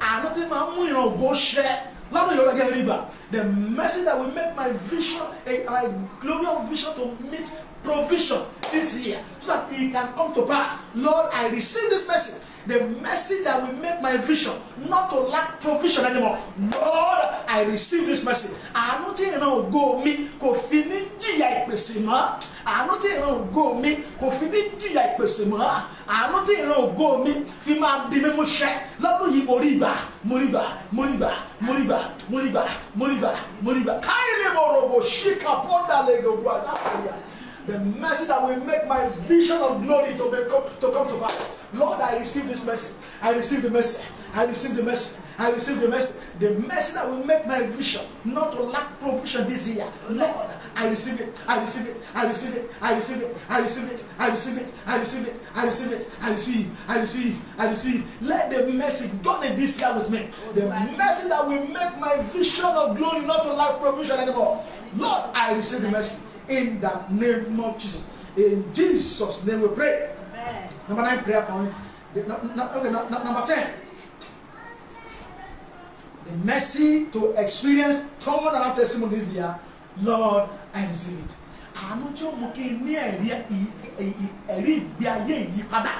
Speaker 1: Àánú tí máa mú ìran ògo ṣẹ. Lord, you're again river. The mercy that will make my vision, my glorious vision to meet provision this year, so that it can come to pass. Lord, I receive this mercy. The mercy that will make my vision not to lack provision anymore. Lord, I receive this mercy. Àánú tí ìran ògo mi kò fi ní jìyà ìpèsè mọ́. Àánú tí ìran ògo mi kò fi ní jìyà ìpèsè mọ́. Àánú tí ìran ògo mi fi máa di mímú ṣẹ. Lọ́dún yìí mo rí gbà, mo rí gbà, mo rí gbà, mo rí gbà, mo rí gbà, mo rí gbà, mo rí gbà. Káyìlì mo rò bò ṣíkà pọ́ndà lè gbogbo àdáfẹ́yà. The mercy that will make my vision of glory to come to pass. Lord, I receive this mercy. I receive the mercy. I receive the mercy. I receive the mercy. The mercy that will make my vision not to lack provision this year. Lord, I receive it. I receive it. I receive it. I receive it. I receive it. I receive it. I receive it. I receive it. I receive. I receive. I receive. Let the mercy done in this year with me. The mercy that will make my vision of glory not to lack provision anymore. Lord, I receive the mercy. In the name of Jesus. In Jesus' name we pray.
Speaker 2: Amen.
Speaker 1: Number 9 prayer point. Number 10. The mercy to experience turnaround testimony this year Lord, I receive it. Àánú tí ó mú kí n ní ẹ̀rí ìgbé ayé ìyípadà.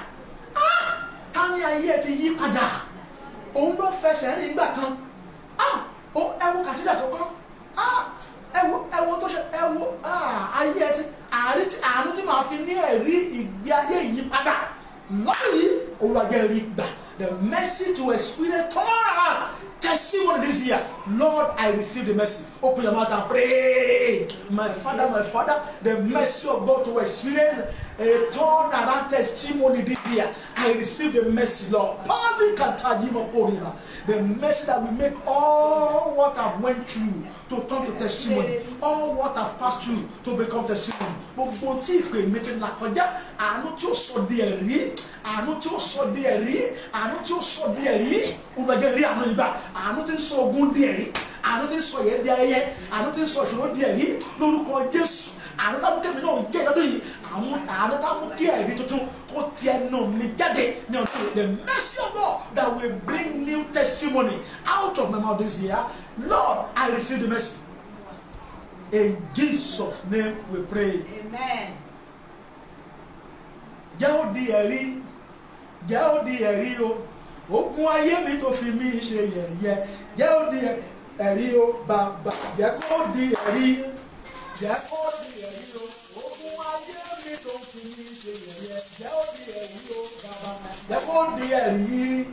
Speaker 1: Ká ní ayé ẹ ti yí padà. Òun ló fẹsẹ̀ rìn ìgbà kan. Ẹ wo kàtídà tó kọ́. Ẹ wo tó ṣe ayé ẹ ti àánú tí màá fi ní ẹ̀rí ìgbé ayé ìyípadà. Lọ́yìí, olùwàjẹ́ rí gbà. The mercy to experience turnaround testimony this year. Lord, I receive the mercy. Open your mouth and pray. My Father, the mercy of God to experience a turnaround testimony this year. I receive the mercy, Lord. The mercy that will make all what I've went through to turn to testimony. All what I've passed through to become testimony. Gbogbo tí ìpè mi ti là kọjá, àánú tí ó sọ di ẹ̀rí, àánú tí ó sọ di ẹ̀rí, àánú tí ó sọ di ẹ̀rí, olùwàjẹ́ rí àánú ìgbà, àánú tí ń sọ ogun di ẹ̀rí, àánú tí ń sọ yẹn di ayẹyẹ, àánú tí ń sọ ìṣòro di ẹ̀rí lórúkọ Jésù, àánú tá mú kẹ́mi náà jẹ́ lọ́dún yìí, àánú tá mú kí ẹ̀rí tuntun kó ti ẹnu mi jáde ní ọdún yìí. The mercy of God that will bring new testimony out of my mouth this year. Lord, I receive the mercy. In Jesus' name we pray.
Speaker 2: Amen.
Speaker 1: Jẹ́ ó di ẹ̀rí, jẹ́ ó di ẹ̀rí o. Ogun ayé mi tó fi mí ṣe yẹ̀yẹ́. Jẹ́ ó di ẹ̀rí o bàbá. Jẹ́ kó di ẹ̀rí. Jẹ́ kó di ẹ̀rí o. Ogun ayé mi tó fi mí ṣe yẹ̀yẹ́. Jẹ́ ó di ẹ̀rí o bàbá. Jẹ́ kó di ẹ̀rí.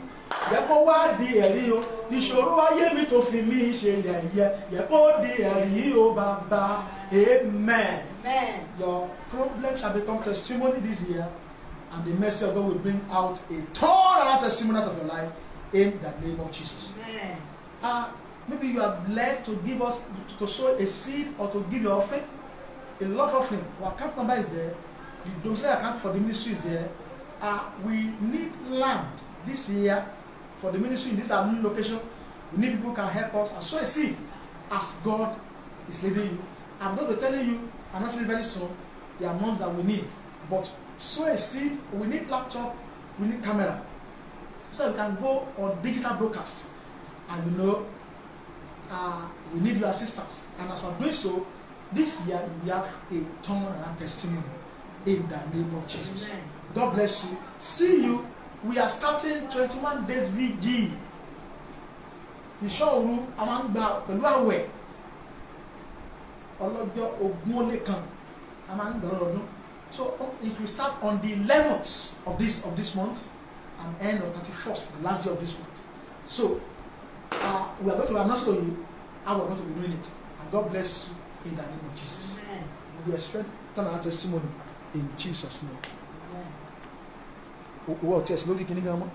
Speaker 1: Jẹ́ kó wá di ẹ̀rí o. Ìṣòro ayé mi tó fi mí ṣe yẹ̀yẹ́. Jẹ́ kó di ẹ̀rí o bàbá. Amen.
Speaker 2: Amen.
Speaker 1: Your problem shall become testimony this year, and the mercy of God will bring out a turnaround testimony out of your life in the name of Jesus.
Speaker 2: Amen.
Speaker 1: Maybe you are led to give us, to sow a seed or to give your offering, a love offering. Our account number is there. The domicile account for the ministry is there. We need land this year for the ministry in this our new location. We need people who can help us and sow a seed as God is leading you. I'm going to be telling you, I'm not saying very soon, the amounts that we need. But sow a seed, we need laptop, we need camera. So we can go on digital broadcast. And we need your assistance. And as I'm doing so, this year we have a turnaround testimony in the name of Jesus.
Speaker 2: Amen.
Speaker 1: God bless you. See you. We are starting 21 days VG. Ìṣọ́òru a máa ń gba pẹ̀lú àwẹ̀ ọlọ́jọ́ ogún ó lé kan a máa ń gbà lọ́dún. So it will start on the 11th of this month and end on 31st, the last day of this month. So we are going to announce to you how we are going to be doing it. And God bless you in the name of Jesus.
Speaker 2: Amen.
Speaker 1: We expect our testimony in Jesus' name.
Speaker 2: Amen.
Speaker 1: What test? Lórí kìíní gan mọ́.